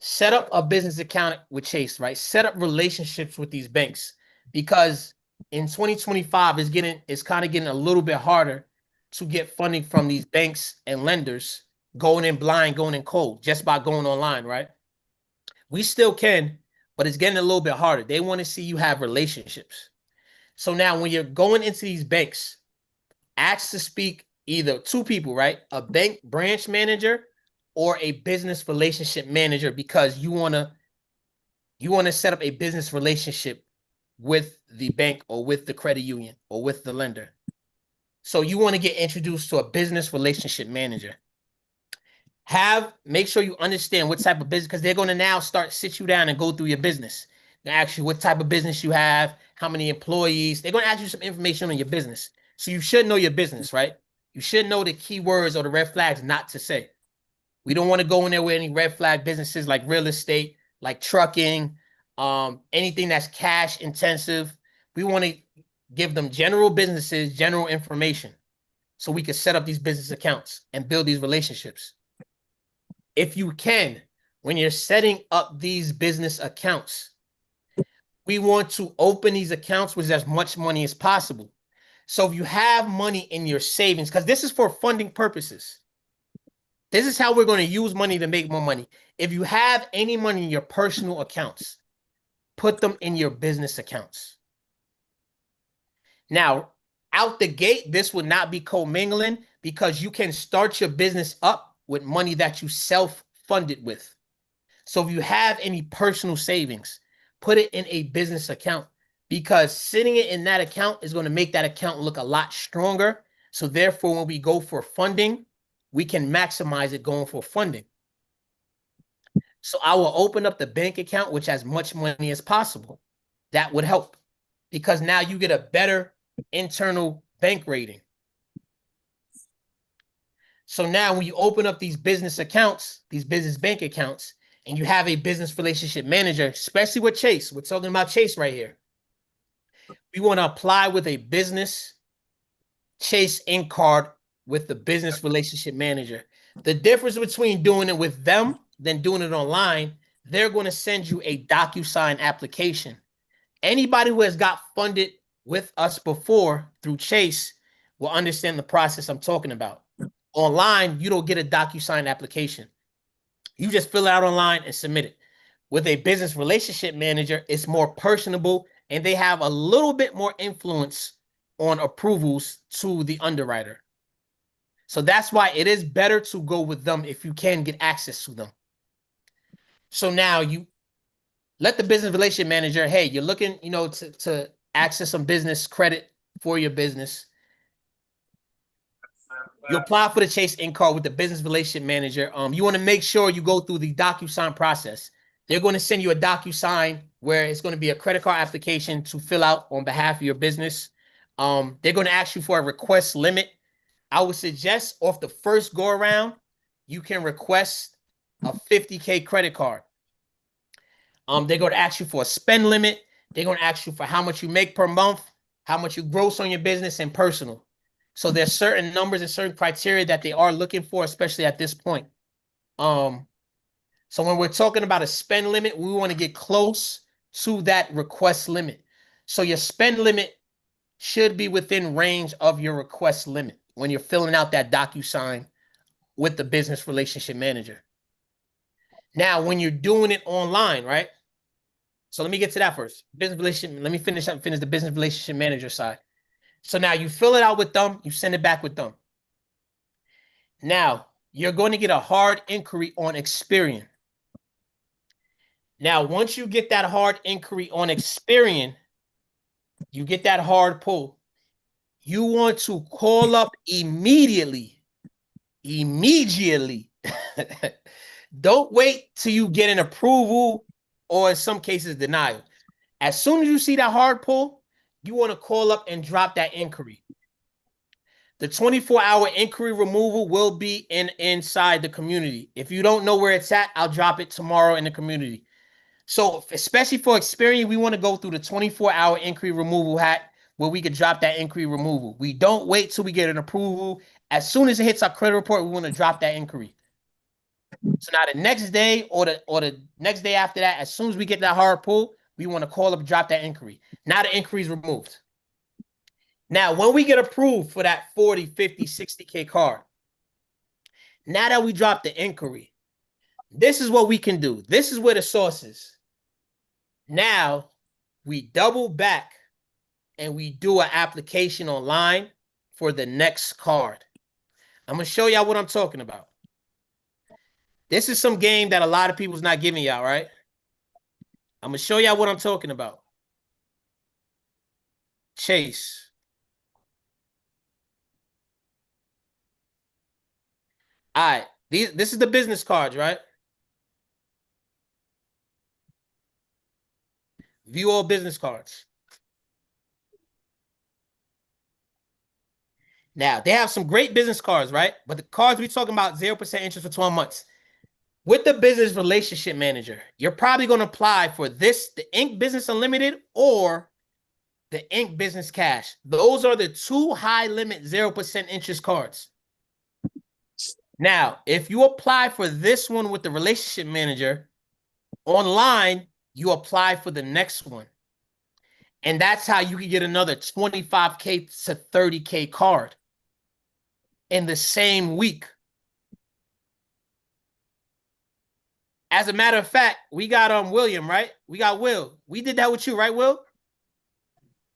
set up a business account with Chase, right? Set up relationships with these banks, because in 2025 it's kind of getting a little bit harder to get funding from these banks and lenders, going in blind, going in cold, just by going online, right? We still can, but it's getting a little bit harder. They want to see you have relationships. So now when you're going into these banks, ask to speak either two people, right? A bank branch manager or a business relationship manager, because you want to set up a business relationship with the bank or with the credit union or with the lender. So you want to get introduced to a business relationship manager. Make sure you understand what type of business, because they're going to now start sit you down and go through your business. They're going to ask you what type of business you have, how many employees. They're going to ask you some information on your business. So you should know your business, right? You should know the keywords or the red flags not to say. We don't want to go in there with any red flag businesses like real estate, like trucking, anything that's cash intensive. We want to give them general businesses, general information, so we can set up these business accounts and build these relationships. If you can, when you're setting up these business accounts, we want to open these accounts with as much money as possible. So if you have money in your savings, because this is for funding purposes, this is how we're going to use money to make more money. If you have any money in your personal accounts, put them in your business accounts. Now, out the gate, this would not be commingling, because you can start your business up with money that you self-funded with. So if you have any personal savings, put it in a business account, because sitting it in that account is going to make that account look a lot stronger. So therefore, when we go for funding, we can maximize it going for funding. So I will open up the bank account with as much money as possible. That would help, because now you get a better internal bank rating. So now when you open up these business accounts, these business bank accounts, and you have a business relationship manager, especially with Chase, we're talking about Chase right here. We want to apply with a business Chase Inc. card with the business relationship manager. The difference between doing it with them than doing it online, they're going to send you a DocuSign application. Anybody who has got funded with us before through Chase will understand the process I'm talking about. Online, you don't get a DocuSign application. You just fill it out online and submit it. With a business relationship manager, it's more personable, and they have a little bit more influence on approvals to the underwriter. So that's why it is better to go with them if you can get access to them. So now you let the business relationship manager, hey, you're looking, to access some business credit for your business. You apply for the Chase Inc. card with the business relationship manager. You want to make sure you go through the DocuSign process. They're going to send you a DocuSign where it's going to be a credit card application to fill out on behalf of your business. They're going to ask you for a request limit. I would suggest off the first go around, you can request a 50K credit card. They're going to ask you for a spend limit. They're going to ask you for how much you make per month, how much you gross on your business, and personal. So there's certain numbers and certain criteria that they are looking for, especially at this point. So when we're talking about a spend limit, we want to get close to that request limit. So your spend limit should be within range of your request limit when you're filling out that DocuSign with the business relationship manager. Now, when you're doing it online, right? So let me get to that first. Business relationship. Let me finish the business relationship manager side. So now you fill it out with them, you send it back with them. Now, you're going to get a hard inquiry on Experian. Now, once you get that hard inquiry on Experian, you get that hard pull. You want to call up immediately. Immediately. Don't wait till you get an approval or in some cases denial. As soon as you see that hard pull, you want to call up and drop that inquiry. The 24-hour inquiry removal will be inside the community. If you don't know where it's at, I'll drop it tomorrow in the community. So especially for Experian, we want to go through the 24-hour inquiry removal hat where we could drop that inquiry removal. We don't wait till we get an approval. As soon as it hits our credit report, we want to drop that inquiry. So now the next day or the next day after that, as soon as we get that hard pull, we want to call up and drop that inquiry. Now the inquiry is removed. Now, when we get approved for that 40, 50, 60K card, now that we drop the inquiry, this is what we can do. This is where the source is. Now, we double back and we do an application online for the next card. I'm going to show y'all what I'm talking about. This is some game that a lot of people's not giving y'all, right? I'm going to show y'all what I'm talking about. Chase. All right. This is the business cards, right? View all business cards. Now, they have some great business cards, right? But the cards we're talking about, 0% interest for 12 months. With the business relationship manager, you're probably going to apply for this, the Inc. Business Unlimited or the Inc. Business Cash. Those are the two high limit 0% interest cards. Now, if you apply for this one with the relationship manager, online, you apply for the next one. And that's how you can get another 25K to 30K card in the same week. As a matter of fact, we got William, right? We got Will. We did that with you, right, Will?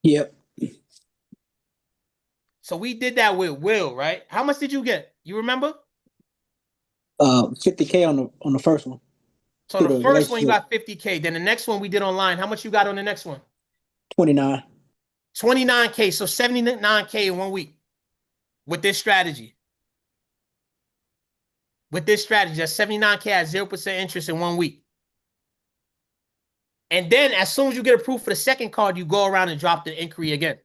Yep. So we did that with Will, right? How much did you get? You remember? 50K on the first one. So the first one you got 50K. Then the next one we did online. How much you got on the next one? 29. 29K. So 79K in 1 week with this strategy. With this strategy, that's 79K at 0% interest in 1 week. And then as soon as you get approved for the second card, you go around and drop the inquiry again.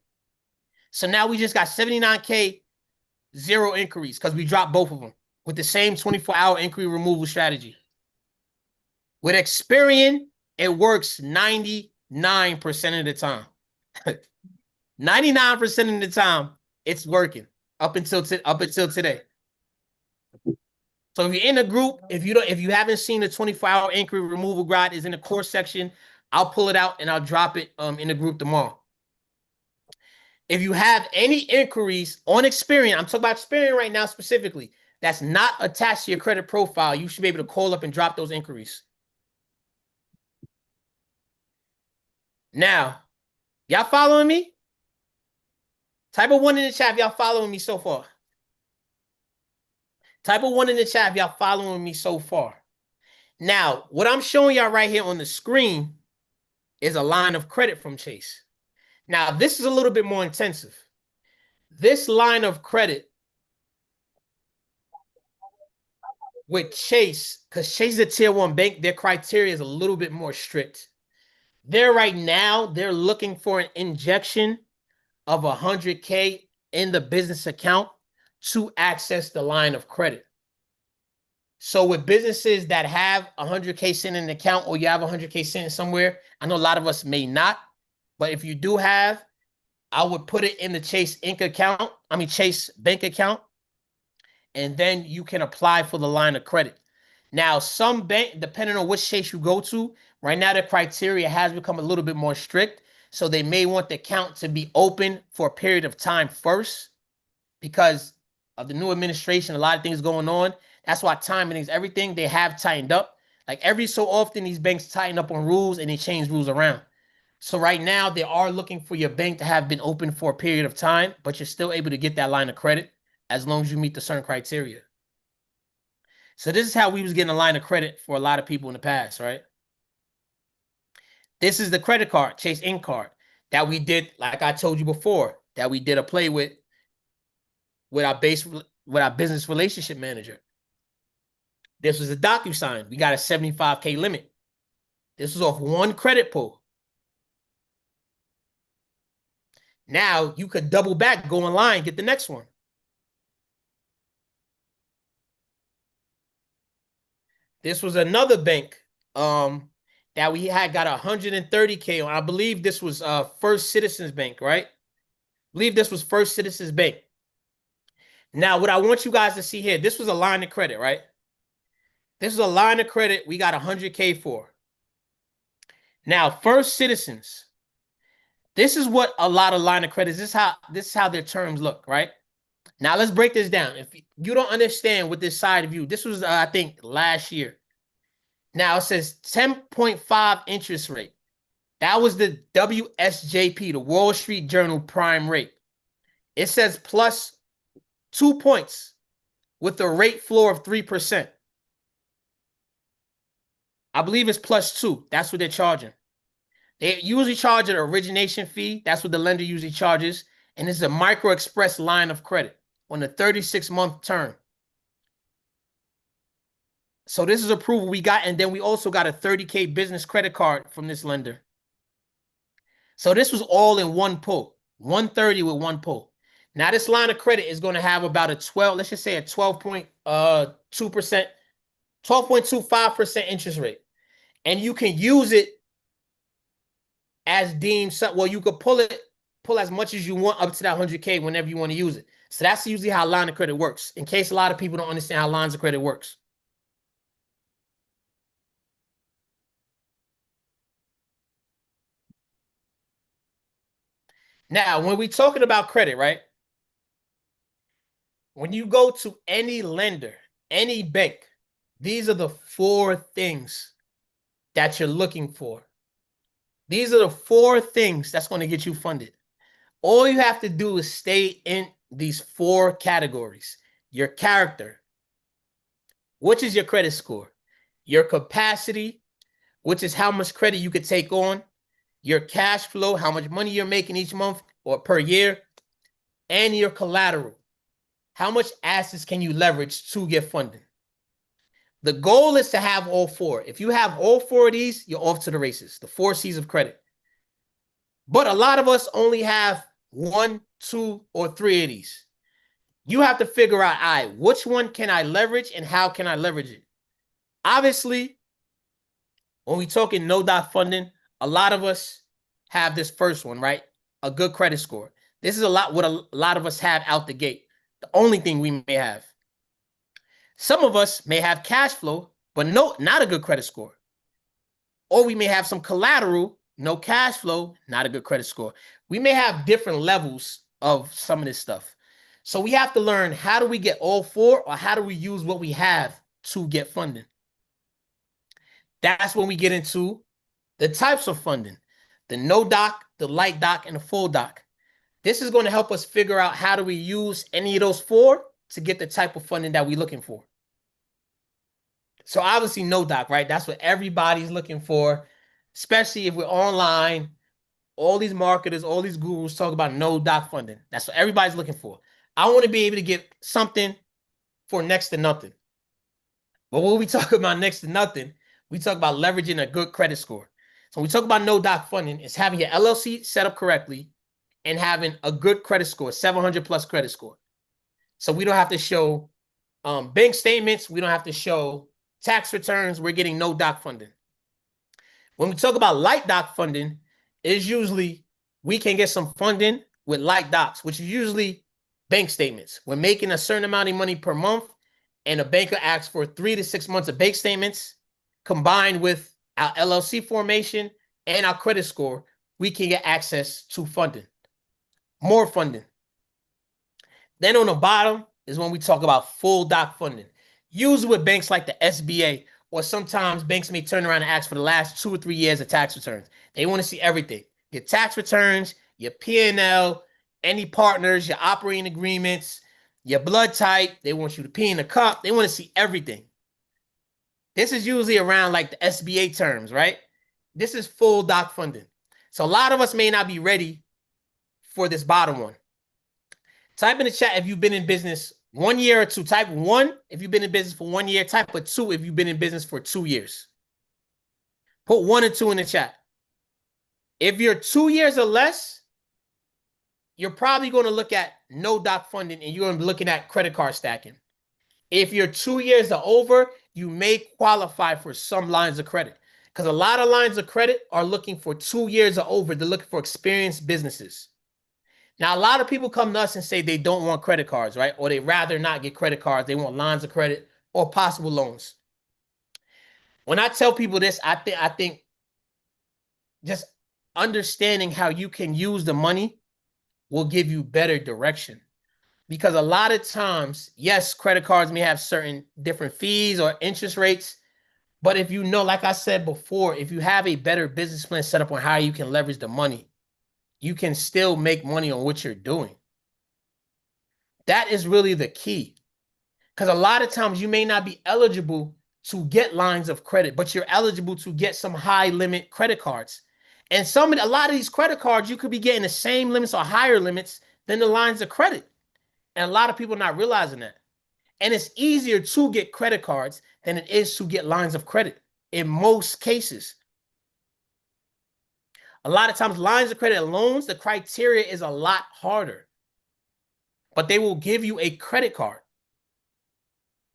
So now we just got 79K, 0 inquiries because we dropped both of them with the same 24-hour inquiry removal strategy. With Experian, it works 99% of the time. 99% of the time, it's working up until today. So if you're in a group, if you haven't seen the 24-hour inquiry removal guide, is in the course section. I'll pull it out and I'll drop it in the group tomorrow. If you have any inquiries on Experian, I'm talking about Experian right now specifically, that's not attached to your credit profile, you should be able to call up and drop those inquiries. Now, y'all following me? Type of 1 in the chat if y'all following me so far. Type of 1 in the chat if y'all following me so far. Now, what I'm showing y'all right here on the screen is a line of credit from Chase. Now, this is a little bit more intensive. This line of credit with Chase, because Chase is a tier 1 bank, their criteria is a little bit more strict. They're right now, they're looking for an injection of 100K in the business account to access the line of credit. So with businesses that have 100K sitting in an account, or you have 100K sitting somewhere, I know a lot of us may not, but if you do have, I would put it in the Chase Inc. account, Chase bank account, and then you can apply for the line of credit. Now, some bank, depending on which Chase you go to, right now the criteria has become a little bit more strict. So they may want the account to be open for a period of time first because of the new administration, a lot of things going on. That's why timing is everything. They have tightened up. Like every so often, these banks tighten up on rules and they change rules around. So right now, they are looking for your bank to have been open for a period of time, but you're still able to get that line of credit as long as you meet the certain criteria. So this is how we was getting a line of credit for a lot of people in the past, right? This is the credit card, Chase Inc. card, that we did, like I told you before, that we did a play with our business relationship manager. This was a DocuSign. We got a 75K limit. This was off one credit pull. Now you could double back, go online, get the next one. This was another bank that we had got 130K on. I believe this was First Citizens Bank, right? I believe this was First Citizens Bank. Now, what I want you guys to see here, this was a line of credit, right? This is a line of credit we got 100K for. Now, First Citizens, this is what a lot of line of credits, this is how their terms look, right? Now, let's break this down. If you don't understand with this side view, this was, I think, last year. Now, it says 10.5 interest rate. That was the WSJP, the Wall Street Journal prime rate. It says plus 2 points with a rate floor of 3%. I believe it's plus 2. That's what they're charging. They usually charge an origination fee. That's what the lender usually charges. And it's a micro express line of credit on a 36-month term. So this is approval we got. And then we also got a 30K business credit card from this lender. So this was all in one pull, 130 with one pull. Now this line of credit is going to have about a 12, let's just say a 12.2%, 12.25% interest rate. And you can use it as deemed, well, you could pull as much as you want up to that 100K whenever you want to use it. So that's usually how line of credit works, in case a lot of people don't understand how lines of credit works. Now, when we're talking about credit, right? When you go to any lender, any bank, these are the 4 things that you're looking for. These are the 4 things that's going to get you funded. All you have to do is stay in these 4 categories. Your character, which is your credit score. Your capacity, which is how much credit you could take on. Your cash flow, how much money you're making each month or per year. And your collateral. How much assets can you leverage to get funding? The goal is to have all 4. If you have all 4 of these, you're off to the races. The 4 C's of credit. But a lot of us only have 1, 2, or 3 of these. You have to figure out, which one can I leverage and how can I leverage it? Obviously, when we talking no-doc funding, a lot of us have this first one, right? A good credit score. This is what a lot of us have out the gate. The only thing we may have. Some of us may have cash flow, but not a good credit score. Or we may have some collateral, no cash flow, not a good credit score. We may have different levels of some of this stuff. So we have to learn, how do we get all 4, or how do we use what we have to get funding? That's when we get into the types of funding. The no doc, the light doc, and the full doc. This is going to help us figure out how do we use any of those 4 to get the type of funding that we're looking for. So obviously no doc, right? That's what everybody's looking for, especially if we're online. All these marketers, all these gurus talk about no doc funding. That's what everybody's looking for. I want to be able to get something for next to nothing. But what we talk about next to nothing, we talk about leveraging a good credit score. So when we talk about no doc funding, it's having your LLC set up correctly and having a good credit score, 700 plus credit score. So we don't have to show bank statements. We don't have to show tax returns. We're getting no doc funding. When we talk about light doc funding, it's usually we can get some funding with light docs, which is usually bank statements. We're making a certain amount of money per month, and a banker asks for 3 to 6 months of bank statements combined with our LLC formation and our credit score. We can get access to funding, more funding. Then on the bottom is when we talk about full doc funding, usually with banks like the SBA, or sometimes banks may turn around and ask for the last 2 or 3 years of tax returns. They want to see everything: your tax returns, your P&L, any partners, your operating agreements, your blood type. They want you to pee in the cup. They want to see everything. This is usually around like the SBA terms, right? This is full doc funding. So a lot of us may not be ready for this bottom one. Type in the chat if you've been in business 1 year or 2. Type 1 if you've been in business for 1 year. Type a 2 if you've been in business for 2 years. Put 1 and 2 in the chat. If you're 2 years or less, you're probably going to look at no doc funding and you're going to be looking at credit card stacking. If you're 2 years or over, you may qualify for some lines of credit, because a lot of lines of credit are looking for 2 years or over. They're looking for experienced businesses. Now, a lot of people come to us and say they don't want credit cards, right? Or they rather not get credit cards. They want lines of credit or possible loans. When I tell people this, I think just understanding how you can use the money will give you better direction. Because a lot of times, yes, credit cards may have certain different fees or interest rates. But if you know, like I said before, if you have a better business plan set up on how you can leverage the money, you can still make money on what you're doing. That is really the key. Because a lot of times you may not be eligible to get lines of credit, but you're eligible to get some high limit credit cards. And a lot of these credit cards, you could be getting the same limits or higher limits than the lines of credit. And a lot of people are not realizing that. And it's easier to get credit cards than it is to get lines of credit in most cases. A lot of times, lines of credit and loans, the criteria is a lot harder. But they will give you a credit card.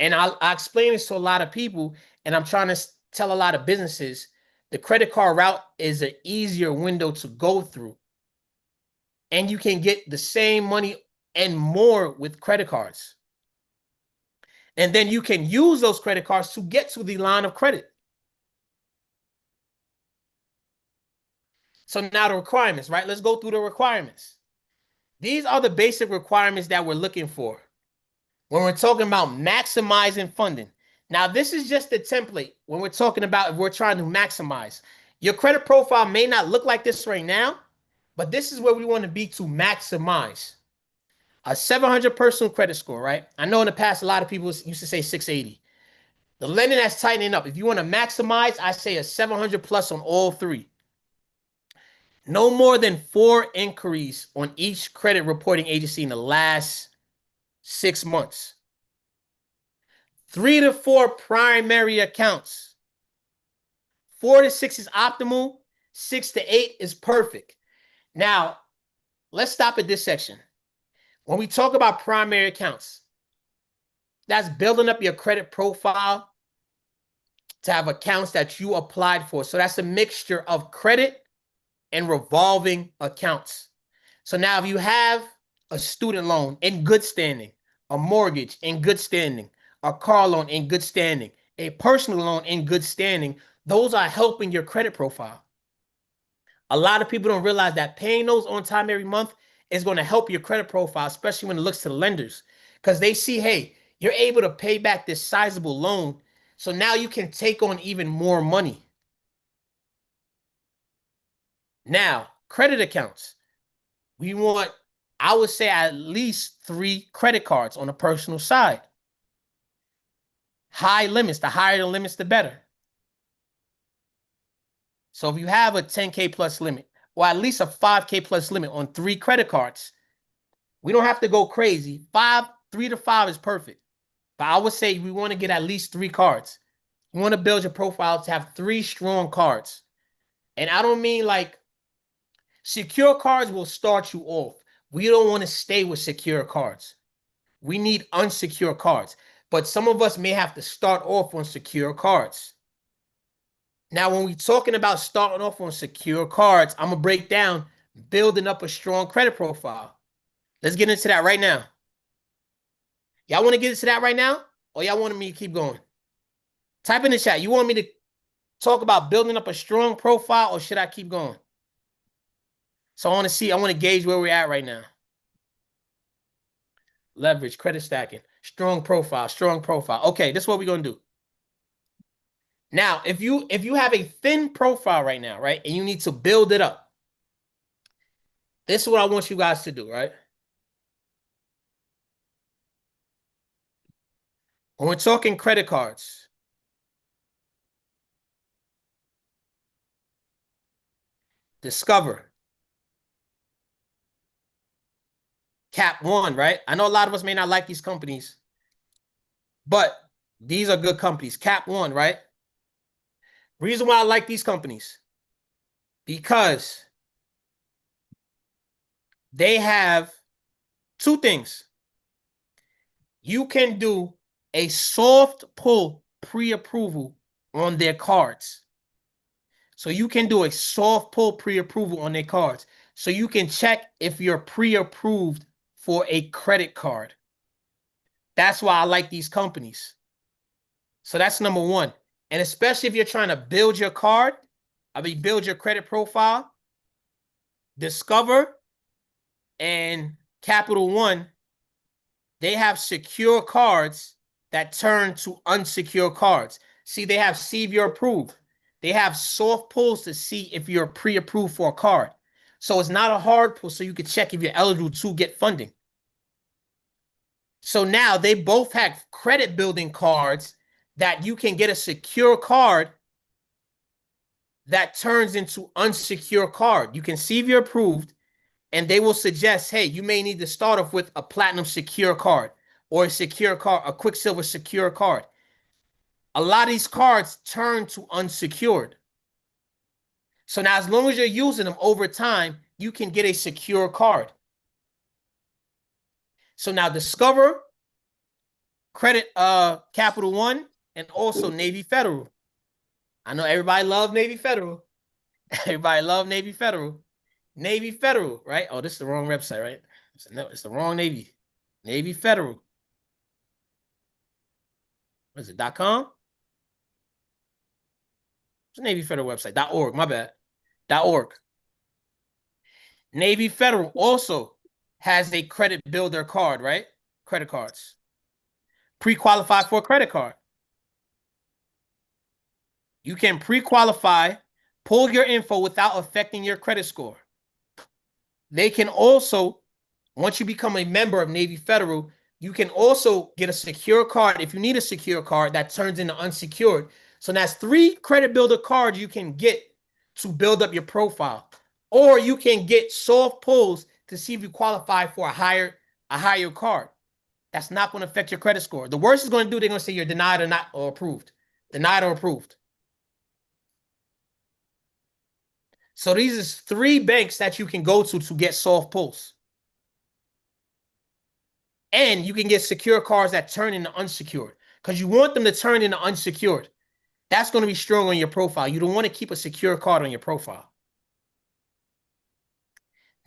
And I explain this to a lot of people, and I'm trying to tell a lot of businesses, the credit card route is an easier window to go through. And you can get the same money and more with credit cards. And then you can use those credit cards to get to the line of credit. So now the requirements, right? Let's go through the requirements. These are the basic requirements that we're looking for when we're talking about maximizing funding. Now, this is just the template when we're talking about if we're trying to maximize. Your credit profile may not look like this right now, but this is where we want to be to maximize. A 700 personal credit score, right? I know in the past, a lot of people used to say 680. The lending that's tightening up. If you want to maximize, I say a 700 plus on all three. No more than 4 inquiries on each credit reporting agency in the last 6 months. 3 to 4 primary accounts. 4 to 6 is optimal. 6 to 8 is perfect. Now, let's stop at this section. When we talk about primary accounts, that's building up your credit profile to have accounts that you applied for. So that's a mixture of credit and revolving accounts. So now if you have a student loan in good standing, a mortgage in good standing, a car loan in good standing, a personal loan in good standing, those are helping your credit profile. A lot of people don't realize that paying those on time every month is going to help your credit profile, especially when it looks to the lenders, because they see, hey, you're able to pay back this sizable loan. So now you can take on even more money. Now, credit accounts. We want, I would say, at least 3 credit cards on the personal side. High limits. The higher the limits, the better. So if you have a 10K plus limit, or at least a 5K plus limit on 3 credit cards, we don't have to go crazy. 3 to 5 is perfect. But I would say we want to get at least 3 cards. You want to build your profile to have 3 strong cards. And I don't mean like secure cards will start you off. We don't want to stay with secure cards. We need unsecure cards. But some of us may have to start off on secure cards. Now, when we're talking about starting off on secure cards, I'm going to break down building up a strong credit profile. Let's get into that right now. Y'all want to get into that right now? Or y'all want me to keep going? Type in the chat. You want me to talk about building up a strong profile, or should I keep going? So I want to gauge where we're at right now. Leverage, credit stacking, strong profile, strong profile. Okay, this is what we're going to do. Now, if you have a thin profile right now, right, and you need to build it up, this is what I want you guys to do, right? When we're talking credit cards, Discover, Cap One, right? I know a lot of us may not like these companies, but these are good companies. Cap One, right? Reason why I like these companies, because they have 2 things. You can do a soft pull pre-approval on their cards. So you can do a soft pull pre-approval on their cards. So you can check if you're pre-approved for a credit card. That's why I like these companies. So that's number 1. And especially if you're trying to build your card, build your credit profile, Discover and Capital One, they have secure cards that turn to unsecure cards. See, they have see if you're approved. They have soft pulls to see if you're pre-approved for a card. So it's not a hard pull, so you can check if you're eligible to get funding. So now they both have credit building cards that you can get a secure card that turns into unsecure card. You can see if you're approved, and they will suggest, hey, you may need to start off with a platinum secure card or a secure card, a Quicksilver secure card. A lot of these cards turn to unsecured. So now, as long as you're using them over time, you can get a secure card. So now Discover, Credit Capital One, and also Navy Federal. I know everybody loves Navy Federal. Everybody loves Navy Federal. Navy Federal, right? Oh, this is the wrong website, right? It's the wrong Navy. Navy Federal. What is it? .com? It's a Navy Federal website. .org, my bad. .org. Navy Federal also has a credit builder card, right? Credit cards. Pre-qualify for a credit card. You can pre-qualify, pull your info without affecting your credit score. They can also, once you become a member of Navy Federal, you can also get a secure card if you need a secure card that turns into unsecured. So that's 3 credit builder cards you can get to build up your profile. Or you can get soft pulls to see if you qualify for a higher card. That's not going to affect your credit score. The worst is going to do, they're going to say you're denied or not or approved. Denied or approved. So these are 3 banks that you can go to get soft pulls. And you can get secure cards that turn into unsecured, because you want them to turn into unsecured. That's going to be strong on your profile. You don't want to keep a secure card on your profile.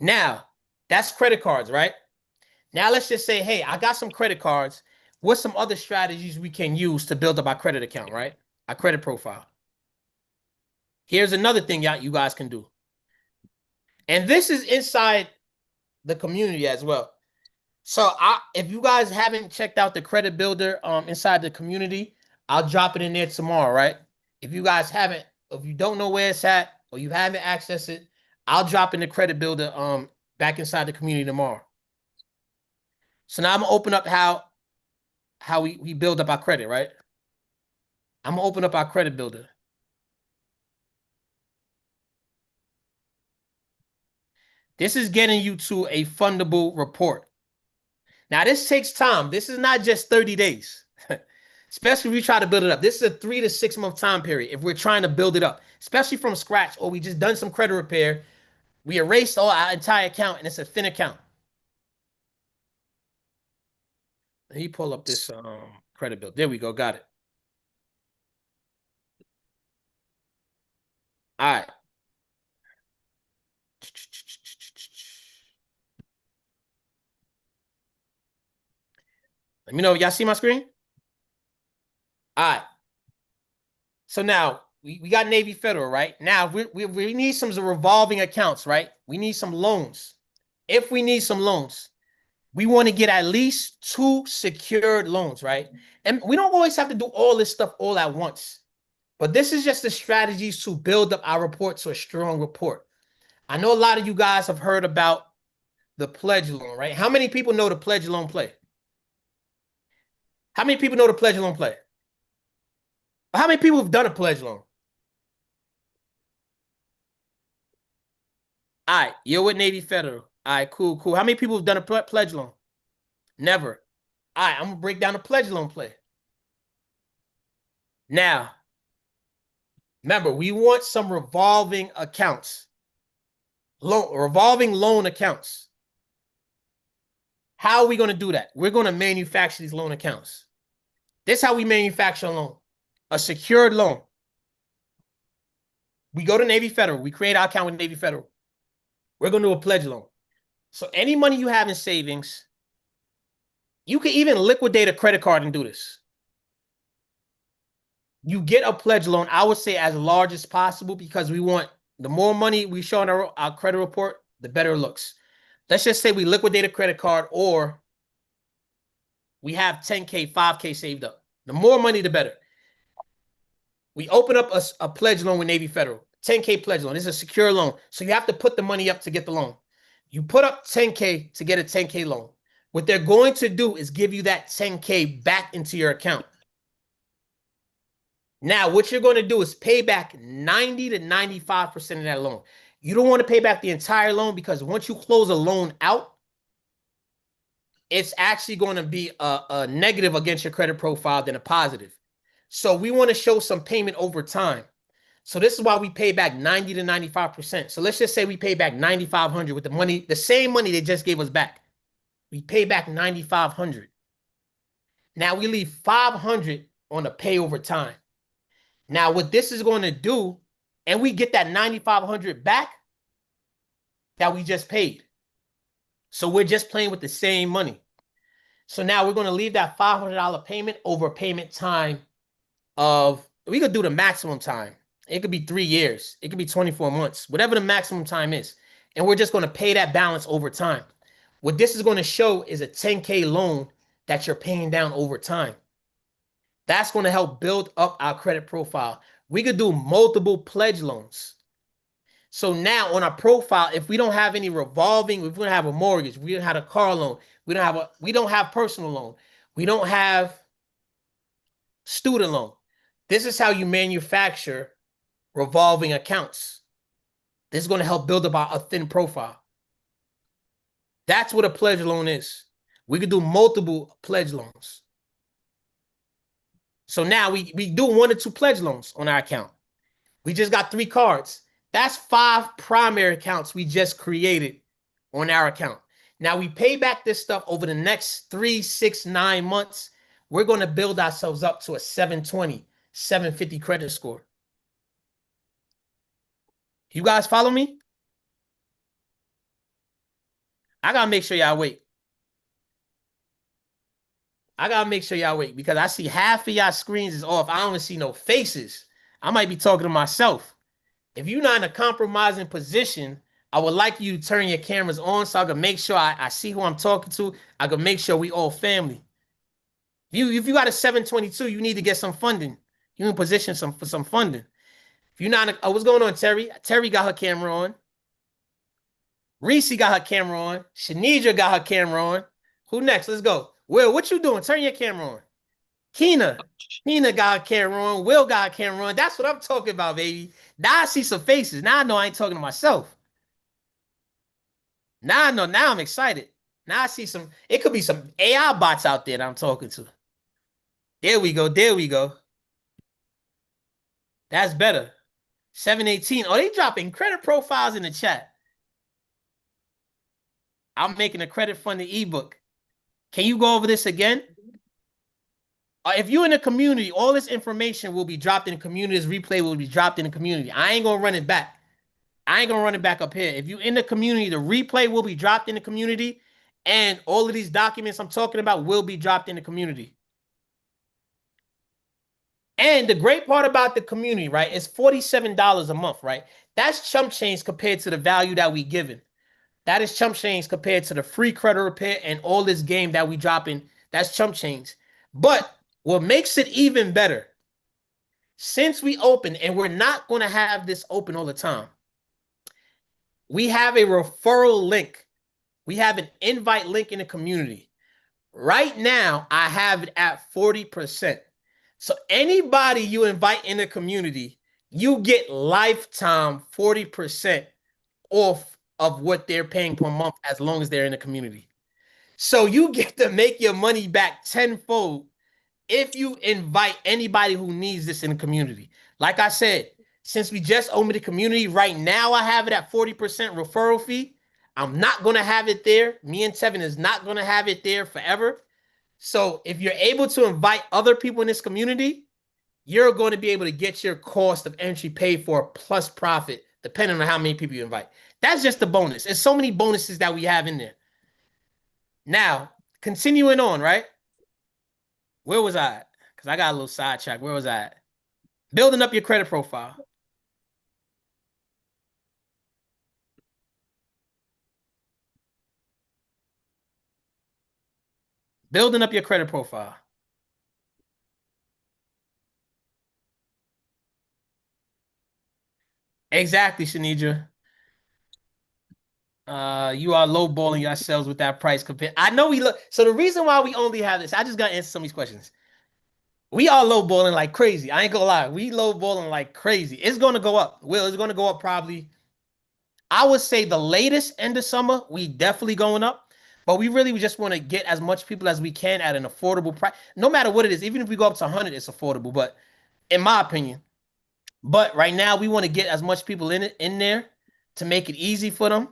Now, that's credit cards, right? Now let's just say, hey, I got some credit cards. What's some other strategies we can use to build up our credit account, right? Our credit profile. Here's another thing you guys can do. And this is inside the community as well. So if you guys haven't checked out the credit builder inside the community, I'll drop it in there tomorrow, right? If you guys haven't, if you don't know where it's at or you haven't accessed it, I'll drop in the credit builder back inside the community tomorrow. So now I'm gonna open up how we build up our credit, right? I'm gonna open up our credit builder. This is getting you to a fundable report. Now, this takes time. This is not just 30 days. Especially if we try to build it up. This is a 3 to 6 month time period if we're trying to build it up, especially from scratch, or we just done some credit repair. We erased all our entire account and it's a thin account. Let me pull up this credit bill. There we go. Got it. All right. Let me know. Y'all see my screen? All right. So now we got Navy Federal, right? Now we need some revolving accounts, right? We need some loans. If we need some loans, we want to get at least 2 secured loans, right? And we don't always have to do all this stuff all at once. But this is just the strategies to build up our report to a strong report. I know a lot of you guys have heard about the pledge loan, right? How many people know the pledge loan play? How many people know the pledge loan play? How many people have done a pledge loan? All right, you're with Navy Federal. All right, cool. How many people have done a pledge loan? Never. All right, I'm going to break down the pledge loan play. Now, remember, we want some revolving accounts. Revolving loan accounts. How are we going to do that? We're going to manufacture these loan accounts. This is how we manufacture a loan. A secured loan. We go to Navy Federal. We create our account with Navy Federal. We're going to do a pledge loan. So any money you have in savings, you can even liquidate a credit card and do this. You get a pledge loan, I would say as large as possible, because we want the more money we show on our credit report, the better it looks. Let's just say we liquidate a credit card or we have 10K, 5K saved up. The more money, the better. We open up a pledge loan with Navy Federal. 10K pledge loan. This is a secure loan. So you have to put the money up to get the loan. You put up 10K to get a 10K loan. What they're going to do is give you that 10K back into your account. Now, what you're going to do is pay back 90 to 95% of that loan. You don't want to pay back the entire loan because once you close a loan out, it's actually going to be a negative against your credit profile than a positive. So we want to show some payment over time. So this is why we pay back 90 to 95%. So let's just say we pay back $9,500 with the money, the same money they just gave us back. We pay back $9,500. Now we leave $500 on the pay over time. Now what this is going to do, and we get that $9,500 back that we just paid. So we're just playing with the same money. So now we're going to leave that $500 payment over payment time of, we could do the maximum time. It could be 3 years. It could be 24 months, whatever the maximum time is. And we're just going to pay that balance over time. What this is going to show is a 10K loan that you're paying down over time. That's going to help build up our credit profile. We could do multiple pledge loans. So now on our profile, if we don't have any revolving, if we don't have a mortgage, we don't have a car loan, we don't have personal loan, we don't have student loan. This is how you manufacture revolving accounts. This is going to help build up a thin profile. That's what a pledge loan is. We could do multiple pledge loans. So now we do 1 or 2 pledge loans on our account. We just got 3 cards. That's 5 primary accounts we just created on our account. Now we pay back this stuff over the next 3, 6, 9 months. We're going to build ourselves up to a 720, 750 credit score. You guys follow me? I got to make sure y'all wait. Because I see half of y'all screens is off. I don't see no faces. I might be talking to myself. If you're not in a compromising position, I would like you to turn your cameras on so I can make sure I see who I'm talking to. I can make sure we all family. If you got a 722, you need to get some funding. You in position for some funding. If you're not, what's going on, Terry? Terry got her camera on. Reese got her camera on. Shanidra got her camera on. Who next? Let's go. Will, what you doing? Turn your camera on. Keena got her camera on. Will got her camera on. That's what I'm talking about, baby. Now I see some faces. Now I know I ain't talking to myself. Now I know. Now I'm excited. Now I see some. It could be some AI bots out there that I'm talking to. There we go. There we go. That's better. 718. Oh, they dropping credit profiles in the chat. I'm making a credit funded ebook. Can you go over this again? If you're in the community, all this information will be dropped in the community. This replay will be dropped in the community. I ain't going to run it back. I ain't going to run it back up here. If you're in the community, the replay will be dropped in the community. And all of these documents I'm talking about will be dropped in the community. And the great part about the community, right, is $47 a month, right? That's chump change compared to the value that we given. That is chump change compared to the free credit repair and all this game that we dropping. That's chump change. But what makes it even better, since we open, and we're not going to have this open all the time, we have a referral link. We have an invite link in the community. Right now, I have it at 40%. So anybody you invite in the community, you get lifetime 40% off of what they're paying per month as long as they're in the community. So you get to make your money back tenfold if you invite anybody who needs this in the community. Like I said, since we just opened the community, right now I have it at 40% referral fee. I'm not going to have it there. Me and Tevin is not going to have it there forever. So if you're able to invite other people in this community, you're going to be able to get your cost of entry paid for plus profit, depending on how many people you invite. That's just the bonus. There's so many bonuses that we have in there. Now, continuing on, right? Where was I at? Because I got a little sidetrack. Where was I at? Building up your credit profile. Building up your credit profile. Exactly, Shanidra. You are lowballing yourselves with that price compared. I know we look. So the reason why we only have this, I just got to answer some of these questions. We are lowballing like crazy. I ain't gonna lie. We lowballing like crazy. It's gonna go up. Will, it's gonna go up probably. I would say the latest end of summer, we definitely going up. But we really just want to get as much people as we can at an affordable price. No matter what it is, even if we go up to 100, it's affordable. But in my opinion, but right now we want to get as much people in there to make it easy for them.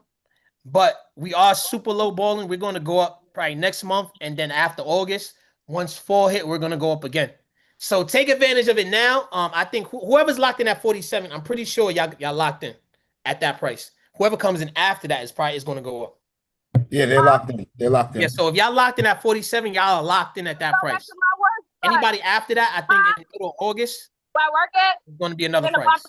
But we are super low balling. We're going to go up probably next month. And then after August, once fall hit, we're going to go up again. So take advantage of it now. I think whoever's locked in at 47, I'm pretty sure y'all locked in at that price. Whoever comes in after that is going to go up. Yeah, they're locked in. They're locked in. Yeah, so if y'all locked in at 47, y'all are locked in at that price. Anybody after that, I think in the middle of August, it's going to be another price.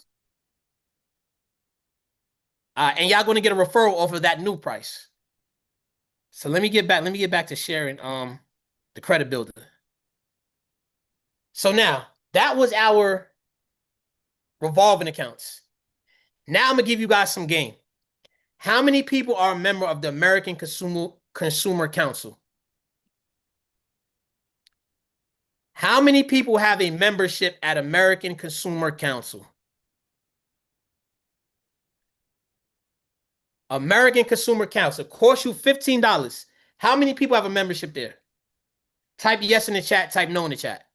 And y'all going to get a referral off of that new price. So let me get back to sharing the credit builder. So now that was our revolving accounts. Now I'm gonna give you guys some game. How many people are a member of the American Consumer Council? How many people have a membership at American Consumer Council? American Consumer Council costs you $15. How many people have a membership there? Type yes in the chat, type no in the chat.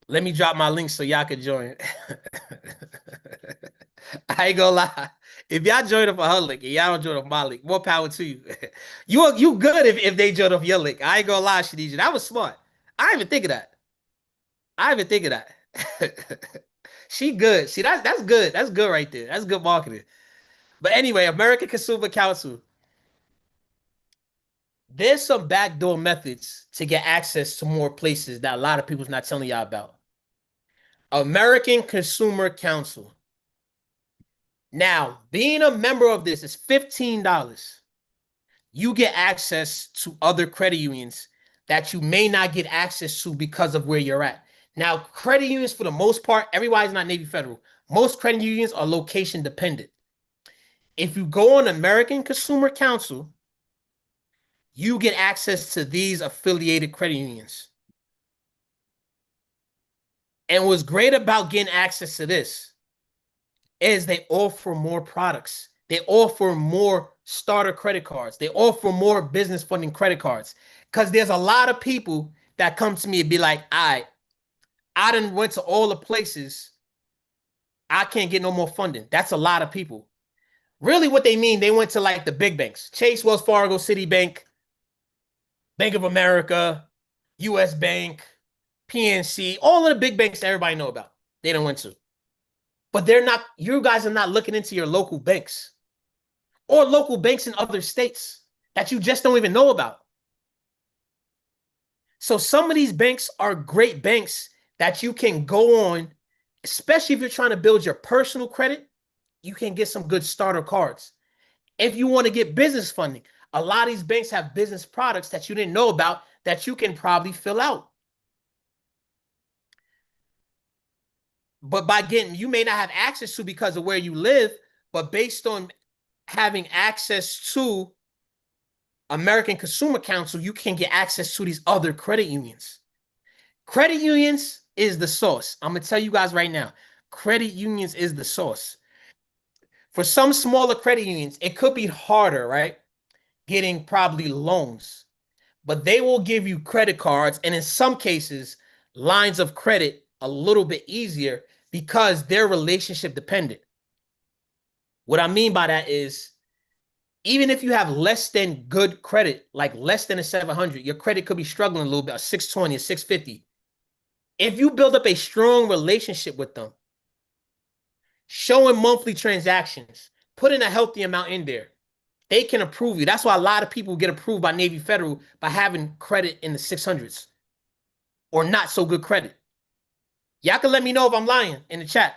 Let me drop my link so y'all can join. I ain't gonna lie. If y'all join off her link and y'all don't join off my link, more power to you. you good if they join off your link. I ain't gonna lie, Shadija. That was smart. I didn't even think of that. She good. See, that's good. That's good right there. That's good marketing. But anyway, American Consumer Council. There's some backdoor methods to get access to more places that a lot of people's not telling y'all about. American Consumer Council. Now, being a member of this is $15. You get access to other credit unions that you may not get access to because of where you're at. Now, credit unions, for the most part, everybody's not Navy Federal. Most credit unions are location dependent. If you go on American Consumer Council, you get access to these affiliated credit unions. And what's great about getting access to this is they offer more products. They offer more starter credit cards. They offer more business funding credit cards. Because there's a lot of people that come to me and be like, I done went to all the places. I can't get no more funding. That's a lot of people. Really what they mean, they went to like the big banks. Chase, Wells Fargo, Citibank, Bank of America, US Bank, PNC, all of the big banks that everybody know about. They don't went to. But they're not, you guys are not looking into your local banks or local banks in other states that you just don't even know about. So some of these banks are great banks that you can go on, especially if you're trying to build your personal credit, you can get some good starter cards. If you want to get business funding, a lot of these banks have business products that you didn't know about that you can probably fill out. But by getting, you may not have access to because of where you live, but based on having access to American Consumer Council, you can get access to these other credit unions. Credit unions is the source. I'm going to tell you guys right now, credit unions is the source. For some smaller credit unions, it could be harder, right? Getting probably loans, but they will give you credit cards and in some cases, lines of credit a little bit easier because they're relationship dependent. What I mean by that is, even if you have less than good credit, like less than a 700, your credit could be struggling a little bit, a 620, a 650. If you build up a strong relationship with them, showing monthly transactions, putting a healthy amount in there, they can approve you. That's why a lot of people get approved by Navy Federal by having credit in the 600s or not so good credit. Y'all can let me know if I'm lying in the chat.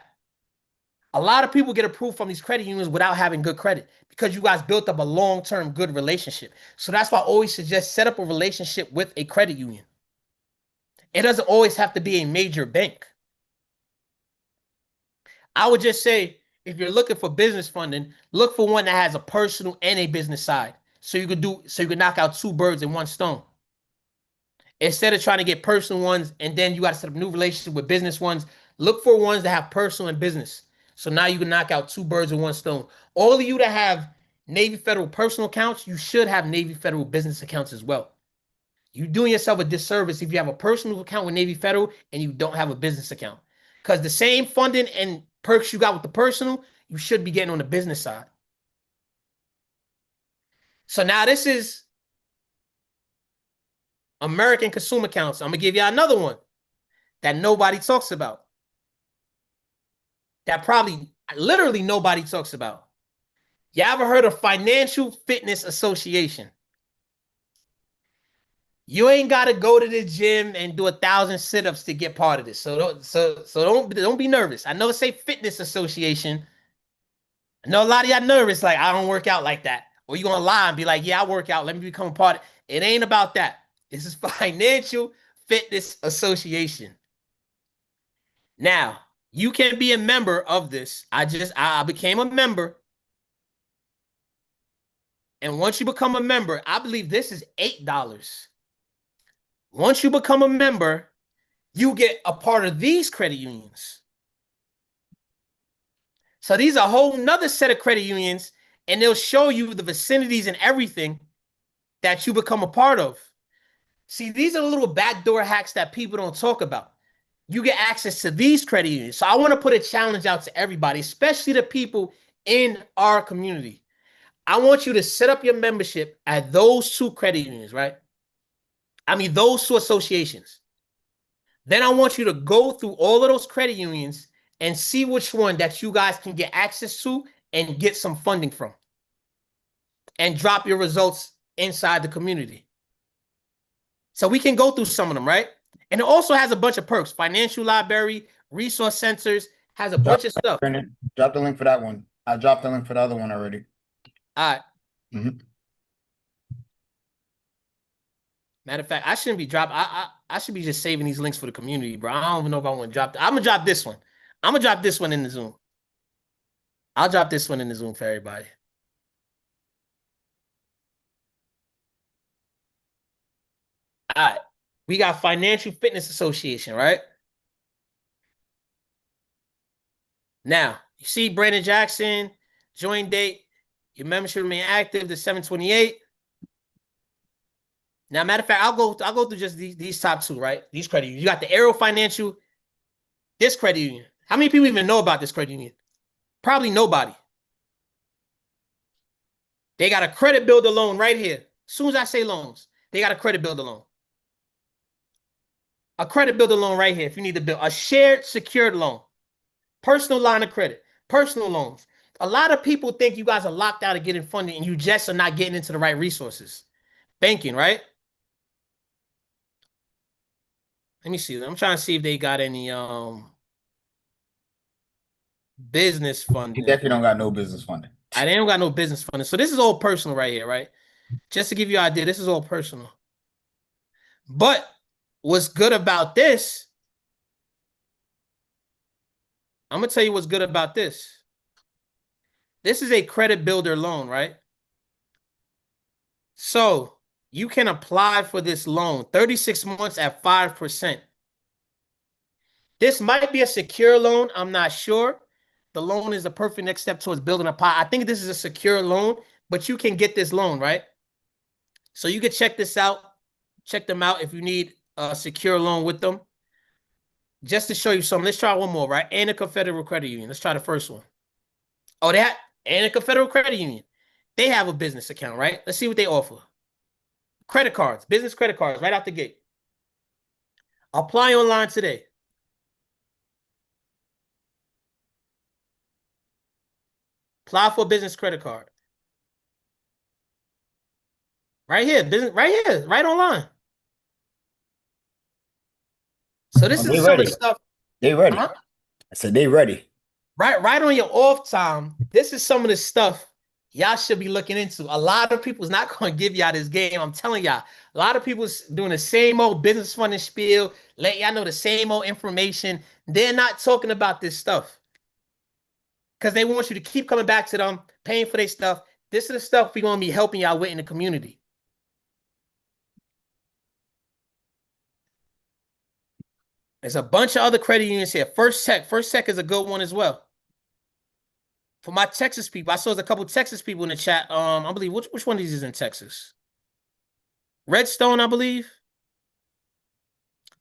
A lot of people get approved from these credit unions without having good credit because you guys built up a long-term good relationship. So that's why I always suggest set up a relationship with a credit union. It doesn't always have to be a major bank. I would just say, if you're looking for business funding, look for one that has a personal and a business side. So you can knock out two birds in one stone. Instead of trying to get personal ones and then you got to set up new relationships with business ones, look for ones that have personal and business. So now you can knock out two birds in one stone. All of you that have Navy Federal personal accounts, you should have Navy Federal business accounts as well. You're doing yourself a disservice if you have a personal account with Navy Federal and you don't have a business account. Because the same funding and perks you got with the personal, you should be getting on the business side. So now this is American Consumer Council. I'm going to give you another one that nobody talks about. That probably literally nobody talks about. You ever heard of Financial Fitness Association? You ain't got to go to the gym and do 1,000 sit-ups to get part of this. So don't be nervous. I know it say Fitness Association. I know a lot of y'all nervous, like I don't work out like that. Or you gonna lie and be like, yeah, I work out. Let me become a part. It ain't about that. This is Financial Fitness Association. Now, you can be a member of this. I became a member. And once you become a member, I believe this is $8. Once you become a member, you get a part of these credit unions. So these are a whole nother set of credit unions, and they'll show you the vicinities and everything that you become a part of. See, these are the little backdoor hacks that people don't talk about. You get access to these credit unions. So I want to put a challenge out to everybody, especially the people in our community. I want you to set up your membership at those two credit unions, right? I mean, those two associations. Then I want you to go through all of those credit unions and see which one that you guys can get access to and get some funding from. And drop your results inside the community. So we can go through some of them, right? And it also has a bunch of perks. Financial library, resource centers, has a bunch of stuff. Brandon, drop the link for that one. I dropped the link for the other one already. All right. Mm-hmm. Matter of fact, I shouldn't be dropping. I should be just saving these links for the community, bro. I don't even know if I want to drop. I'm gonna drop this one. I'm gonna drop this one in the Zoom. I'll drop this one in the Zoom for everybody. All right. We got Financial Fitness Association, right? Now, you see Brandon Jackson, join date. Your membership remain active to 728. Now, matter of fact, I'll go through just these top two, right? These credit unions. You got the Aero Financial, this credit union. How many people even know about this credit union? Probably nobody. They got a credit builder loan right here. As soon as I say loans, they got a credit builder loan. A credit builder loan right here if you need to build. A shared secured loan. Personal line of credit. Personal loans. A lot of people think you guys are locked out of getting funding and you just are not getting into the right resources. Banking, right? Let me see. I'm trying to see if they got any business funding. You definitely don't got no business funding. They don't got no business funding. So this is all personal right here, right? Just to give you an idea, this is all personal. But what's good about this, I'm going to tell you what's good about this. This is a credit builder loan, right? So you can apply for this loan 36 months at 5%. This might be a secure loan. I'm not sure. The loan is the perfect next step towards building a pot. I think this is a secure loan, but you can get this loan, right? So you can check this out. Check them out if you need a secure loan with them. Just to show you something, let's try one more, right? Annika Federal Credit Union. Let's try the first one. Oh, they have Annika Federal Credit Union. They have a business account, right? Let's see what they offer. Credit cards, business credit cards, right out the gate. Apply online today. Apply for a business credit card. Right here, business, right here, right online. So this is some of the stuff. They ready. I said they ready. Right on your off time. This is some of the stuff y'all should be looking into. A lot of people's not going to give y'all this game. I'm telling y'all. A lot of people's doing the same old business funding spiel. Let y'all know the same old information. They're not talking about this stuff. Because they want you to keep coming back to them, paying for their stuff. This is the stuff we're going to be helping y'all with in the community. There's a bunch of other credit unions here. First Tech is a good one as well. For my Texas people, I saw there's a couple Texas people in the chat. I believe which one of these is in Texas? Redstone, I believe.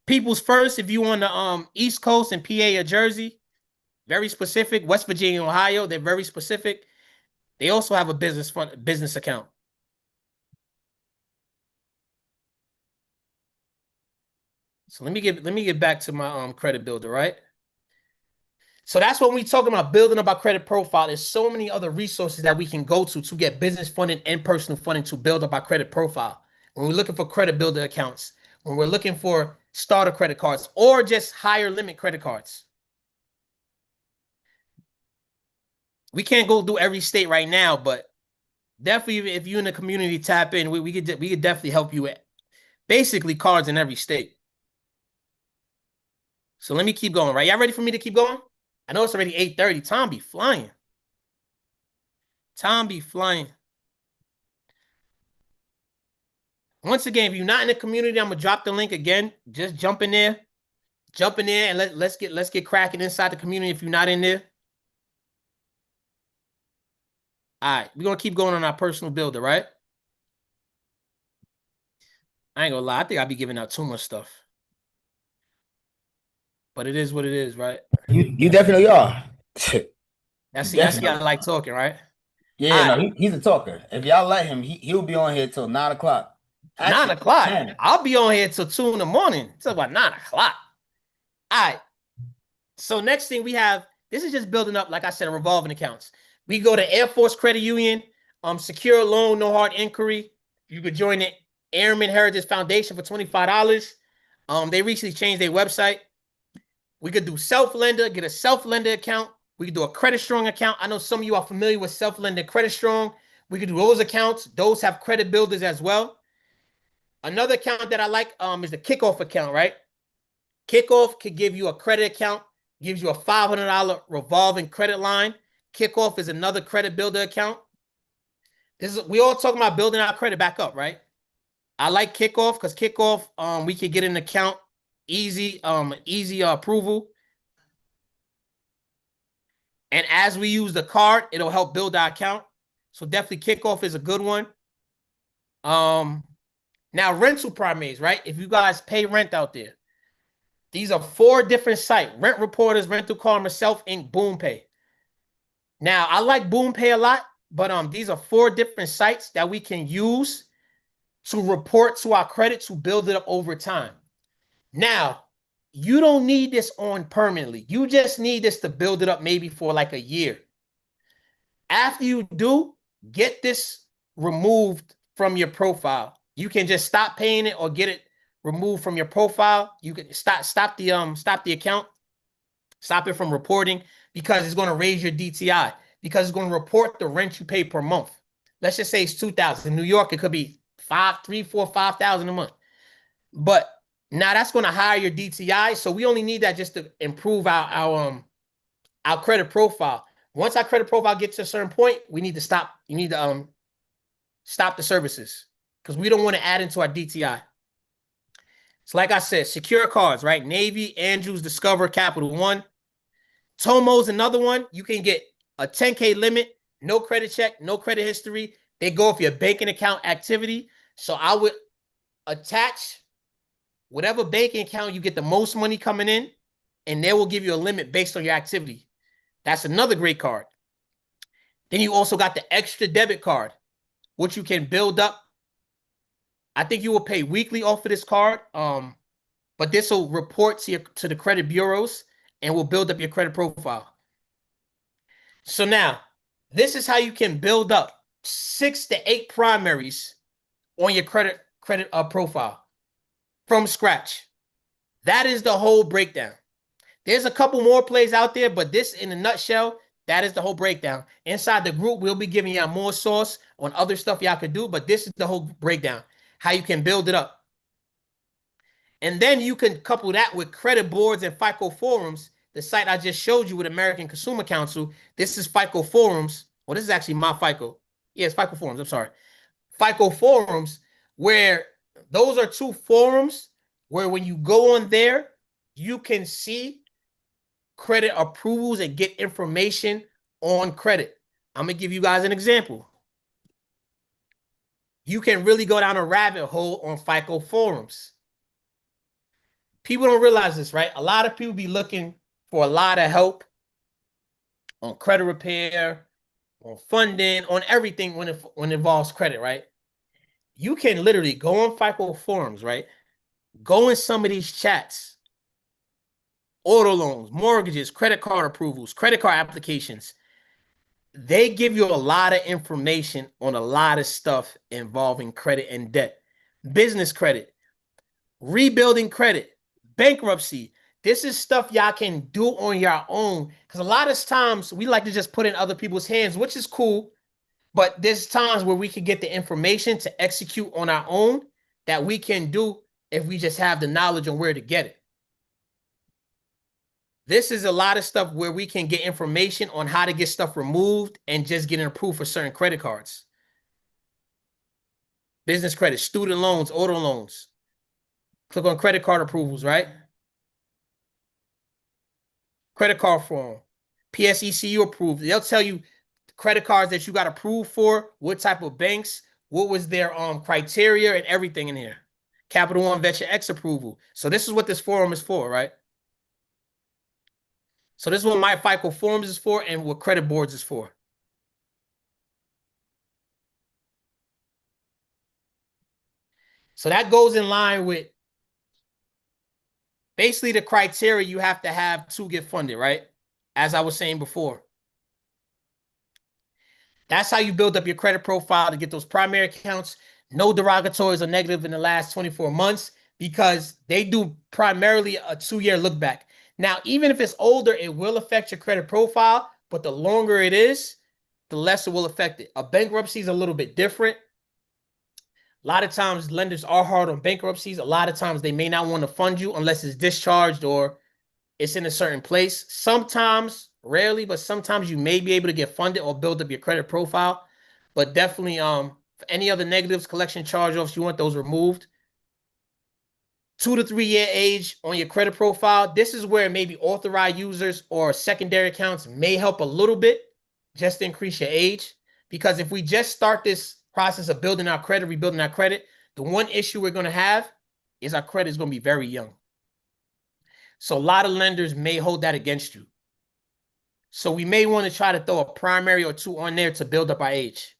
People's First, if you on the East Coast and PA or Jersey, very specific. West Virginia, Ohio, they're very specific. They also have a business account. So let me get back to my credit builder, right? So that's what we talking about, building up our credit profile. There's so many other resources that we can go to get business funding and personal funding to build up our credit profile. When we're looking for credit builder accounts, when we're looking for starter credit cards or just higher limit credit cards. We can't go do every state right now, but definitely if you're in the community, tap in. We could definitely help you at basically cards in every state. So let me keep going, right? Y'all ready for me to keep going? I know it's already 8:30. Time be flying. Time be flying. Once again, if you're not in the community, I'm gonna drop the link again. Just jump in there. Jump in there and let's get cracking inside the community if you're not in there. All right, we're gonna keep going on our personal builder, right? I ain't gonna lie, I think I'll be giving out too much stuff. But it is what it is, right? You definitely are. That's I like talking, right? Yeah, no, he's a talker. If y'all let him, he'll be on here till 9 o'clock. 9 o'clock. I'll be on here till 2 in the morning. It's about 9 o'clock. All right. So next thing we have, this is just building up, like I said, revolving accounts. We go to Air Force Credit Union, secure loan, no hard inquiry. You could join the Airman Heritage Foundation for $25. They recently changed their website. We could do self-lender, get a self-lender account. We could do a Credit Strong account. I know some of you are familiar with self-lender, Credit Strong. We could do those accounts. Those have credit builders as well. Another account that I like is the Kickoff account, right? Kickoff could give you a credit account, gives you a $500 revolving credit line. Kickoff is another credit builder account. We all talking about building our credit back up, right? I like Kickoff because Kickoff, we could get an account easy approval. And as we use the card, it'll help build our account. So definitely Kickoff is a good one. Now rental primaries, right? If you guys pay rent out there, these are 4 different sites: Rent Reporters, Rental Karma, Self Inc., Boom Pay. Now I like Boom Pay a lot, but these are 4 different sites that we can use to report to our credit to build it up over time. Now, you don't need this on permanently. You just need this to build it up maybe for like a year. After you do, get this removed from your profile. You can just stop paying it or get it removed from your profile. You can stop the account, stop it from reporting, because it's going to raise your DTI, because it's going to report the rent you pay per month. Let's just say it's $2,000. In New York, it could be $5,000 a month. But now that's going to higher your DTI. So we only need that just to improve our credit profile. Once our credit profile gets to a certain point, we need to stop. You need to stop the services, because we don't want to add into our DTI. So like I said, secure cards, right? Navy, Andrews, Discover, Capital One. Tomo's another one. You can get a 10K limit, no credit check, no credit history. They go off your banking account activity. So I would attach whatever banking account you get the most money coming in, and they will give you a limit based on your activity. That's another great card. Then you also got the extra debit card, which you can build up. I think you will pay weekly off of this card, but this will report to the credit bureaus and will build up your credit profile. So now, this is how you can build up 6 to 8 primaries on your credit profile from scratch. That is the whole breakdown. There's a couple more plays out there, but this, in a nutshell, that is the whole breakdown. Inside the group, we'll be giving y'all more source on other stuff y'all could do, but this is the whole breakdown, how you can build it up. And then you can couple that with credit boards and FICO forums. The site I just showed you with American Consumer Council, this is FICO forums. Well, this is actually my FICO. Yeah, it's FICO forums. I'm sorry. FICO forums, where those are 2 forums where when you go on there, you can see credit approvals and get information on credit. I'm going to give you guys an example. You can really go down a rabbit hole on FICO forums. People don't realize this, right? A lot of people be looking for a lot of help on credit repair, on funding, on everything when it involves credit, right? You can literally go on FICO forums, right? Go in some of these chats. Auto loans, mortgages, credit card approvals, credit card applications. They give you a lot of information on a lot of stuff involving credit and debt. Business credit, rebuilding credit, bankruptcy. This is stuff y'all can do on your own, because a lot of times we like to just put in other people's hands, which is cool, but there's times where we can get the information to execute on our own that we can do if we just have the knowledge on where to get it. This is a lot of stuff where we can get information on how to get stuff removed and just getting approved for certain credit cards. Business credit, student loans, auto loans. Click on credit card approvals, right? Credit card form, PSECU approved. They'll tell you credit cards that you got approved for, what type of banks, what was their criteria, and everything in here. Capital One Venture X approval. So this is what this forum is for, right? So this is what my FICO forums is for and what credit boards is for. So that goes in line with basically the criteria you have to have to get funded, right? As I was saying before. That's how you build up your credit profile to get those primary accounts. No derogatories or negative in the last 24 months, because they do primarily a 2-year look back. Now, even if it's older, it will affect your credit profile, but the longer it is, the less it will affect it. A bankruptcy is a little bit different. A lot of times lenders are hard on bankruptcies. A lot of times they may not want to fund you unless it's discharged or it's in a certain place. Sometimes, rarely, but sometimes you may be able to get funded or build up your credit profile. But definitely, for any other negatives, collection charge-offs, you want those removed. 2 to 3 year age on your credit profile. This is where maybe authorized users or secondary accounts may help a little bit just to increase your age. Because if we just start this process of building our credit, rebuilding our credit, the one issue we're going to have is our credit is going to be very young. So a lot of lenders may hold that against you. So we may want to try to throw a primary or two on there to build up our age.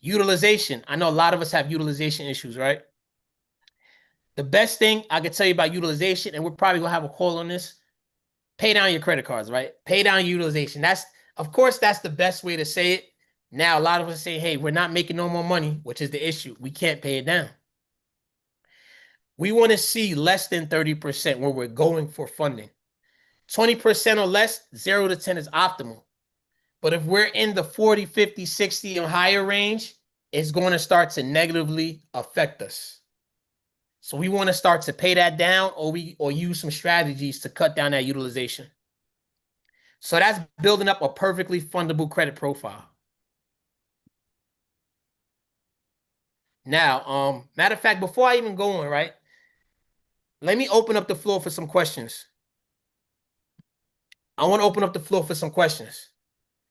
Utilization. I know a lot of us have utilization issues, right? The best thing I could tell you about utilization, and we're probably going to have a call on this, pay down your credit cards, right? Pay down your utilization. Of course, that's the best way to say it. Now, a lot of us say, hey, we're not making no more money, which is the issue. We can't pay it down. We want to see less than 30% where we're going for funding. 20% or less, 0 to 10 is optimal. But if we're in the 40, 50, 60 and higher range, it's going to start to negatively affect us. So we want to start to pay that down or use some strategies to cut down that utilization. So that's building up a perfectly fundable credit profile. Now, matter of fact, before I even go on, right, let me open up the floor for some questions. I want to open up the floor for some questions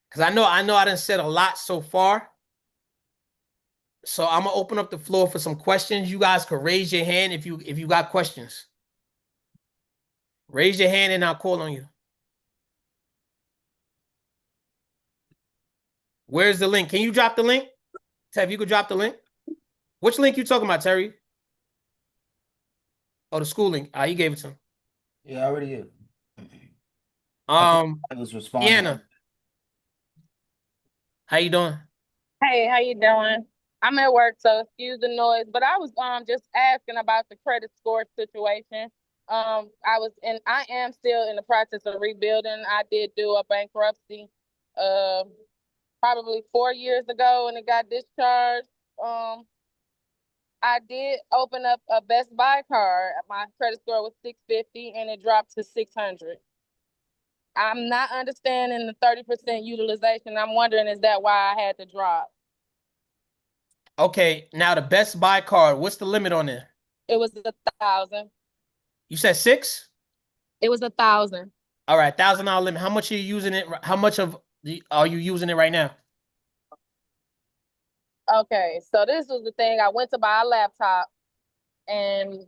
because I know I done said a lot so far. So I'm gonna open up the floor for some questions. You guys can raise your hand if you got questions. Raise your hand and I'll call on you. Where's the link? Can you drop the link? Tev, you could drop the link. Which link you talking about, Terry? Oh, the school link. He gave it to him. Yeah, I already did. I was responding. Deanna, how you doing? Hey, how you doing? I'm at work, so excuse the noise. But I was just asking about the credit score situation. I am still in the process of rebuilding. I did do a bankruptcy probably 4 years ago and it got discharged. I did open up a Best Buy card. My credit score was 650 and it dropped to 600. I'm not understanding the 30% utilization. I'm wondering, is that why I had to drop? Okay, now the Best Buy card, what's the limit on it? It was 1,000. You said 6? It was 1,000. All right, $1,000 limit. How much are you using it? How much are you using it right now? Okay, so this was the thing. I went to buy a laptop and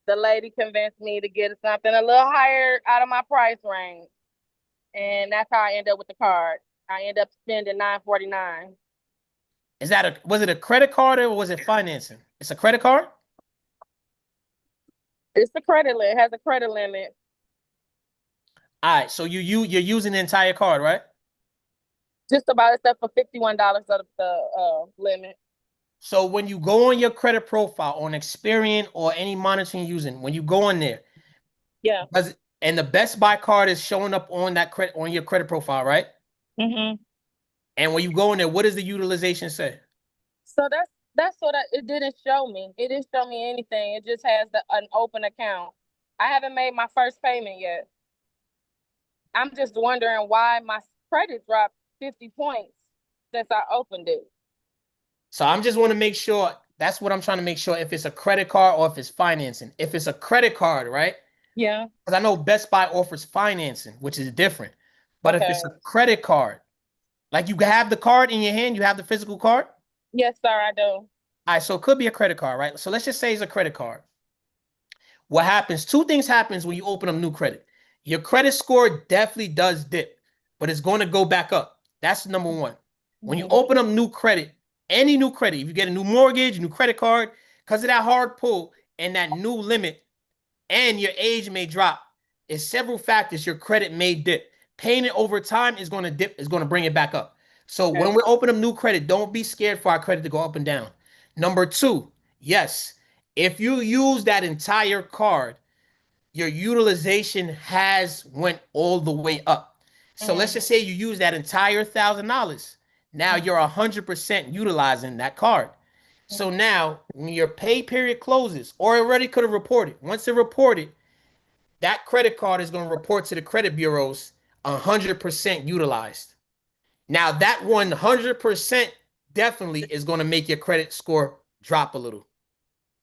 the lady convinced me to get something a little higher out of my price range. And that's how I ended up with the card. I ended up spending $949. Was it a credit card or was it financing? It's a credit card? It's a credit limit. It has a credit limit. All right, so you're using the entire card, right? Just about except for $51 of the limit. So when you go on your credit profile on Experian or any monitoring using, when you go on there, yeah, and the Best Buy card is showing up on that credit on your credit profile, right? Mm-hmm. And when you go in there, what does the utilization say? So that's what it didn't show me. It didn't show me anything. It just has an open account. I haven't made my first payment yet. I'm just wondering why my credit dropped 50 points since I opened it. So I'm just want to make sure, that's what I'm trying to make sure, if it's a credit card or if it's financing. If it's a credit card, right? Yeah. Because I know Best Buy offers financing, which is different. But if it's a credit card, like you have the card in your hand, you have the physical card? Yes, sir, I do. All right, so it could be a credit card, right? So let's just say it's a credit card. What happens? Two things happens when you open up new credit. Your credit score definitely does dip, but it's going to go back up. That's number one. When you open up new credit, any new credit, if you get a new mortgage, new credit card, because of that hard pull and that new limit, and your age may drop, it's several factors. Your credit may dip. Paying it over time is going to dip, is going to bring it back up. So when we open up new credit, don't be scared for our credit to go up and down. Number two, yes, if you use that entire card, your utilization has went all the way up. So let's just say you use that entire $1,000. Now you're 100% utilizing that card. So now when your pay period closes, or already could have reported, once it reported, that credit card is going to report to the credit bureaus 100% utilized. Now that 100% definitely is going to make your credit score drop a little.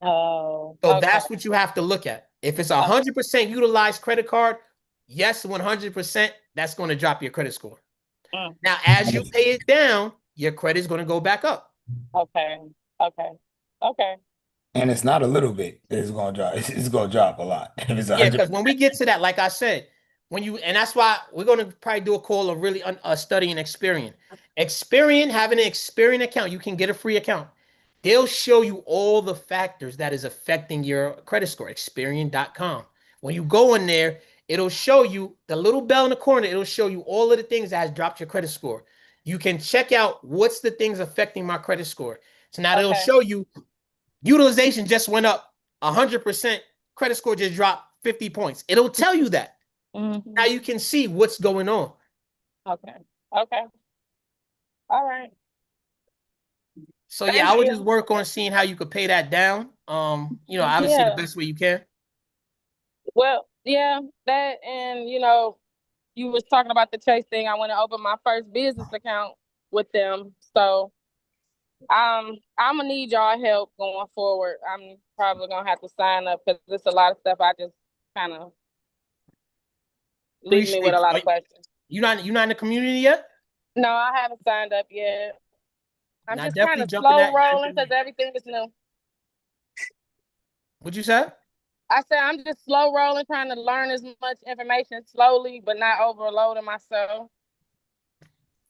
Oh, so that's what you have to look at. If it's 100% utilized credit card, yes, 100%, that's going to drop your credit score. Now, as you pay it down, your credit is going to go back up. Okay. Okay. Okay. And it's not a little bit. It's gonna drop. It's gonna drop a lot. If it's Yeah, 100. because when we get to that, like I said, and that's why we're going to probably do a call of really studying Experian. Experian, having an Experian account, you can get a free account. They'll show you all the factors that is affecting your credit score. Experian.com. When you go in there, it'll show you the little bell in the corner. It'll show you all of the things that has dropped your credit score. You can check out what's the things affecting my credit score. So now it'll Okay. show you utilization just went up 100%. Credit score just dropped 50 points. It'll tell you that. Mhm. Now you can see what's going on. Okay. Okay. All right. So Thank yeah, I would you. just work on seeing how you could pay that down. Obviously the Yeah. best way you can. Well, yeah, that and you was talking about the Chase thing. I want to open my first business account with them. So I'm gonna need y'all help going forward. I'm probably gonna have to sign up because there's a lot of stuff I just kind of leaving me with Appreciate a you. lot of questions. You not in the community yet? No, I haven't signed up yet. I'm Now just kind definitely of jump in slow that. rolling because everything is new. What'd you say? I said I'm just slow rolling, trying to learn as much information slowly, but not overloading myself.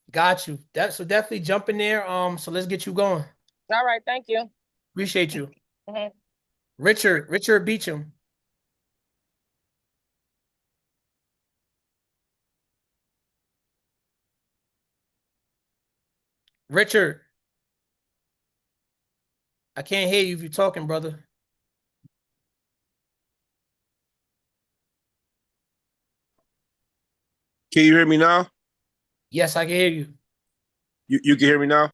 Got you. So definitely jump in there. So let's get you going. All right, thank you. Appreciate you. Mhm. Richard Beecham. Richard, I can't hear you if you're talking, brother. Can you hear me now? Yes, I can hear you. You can hear me now?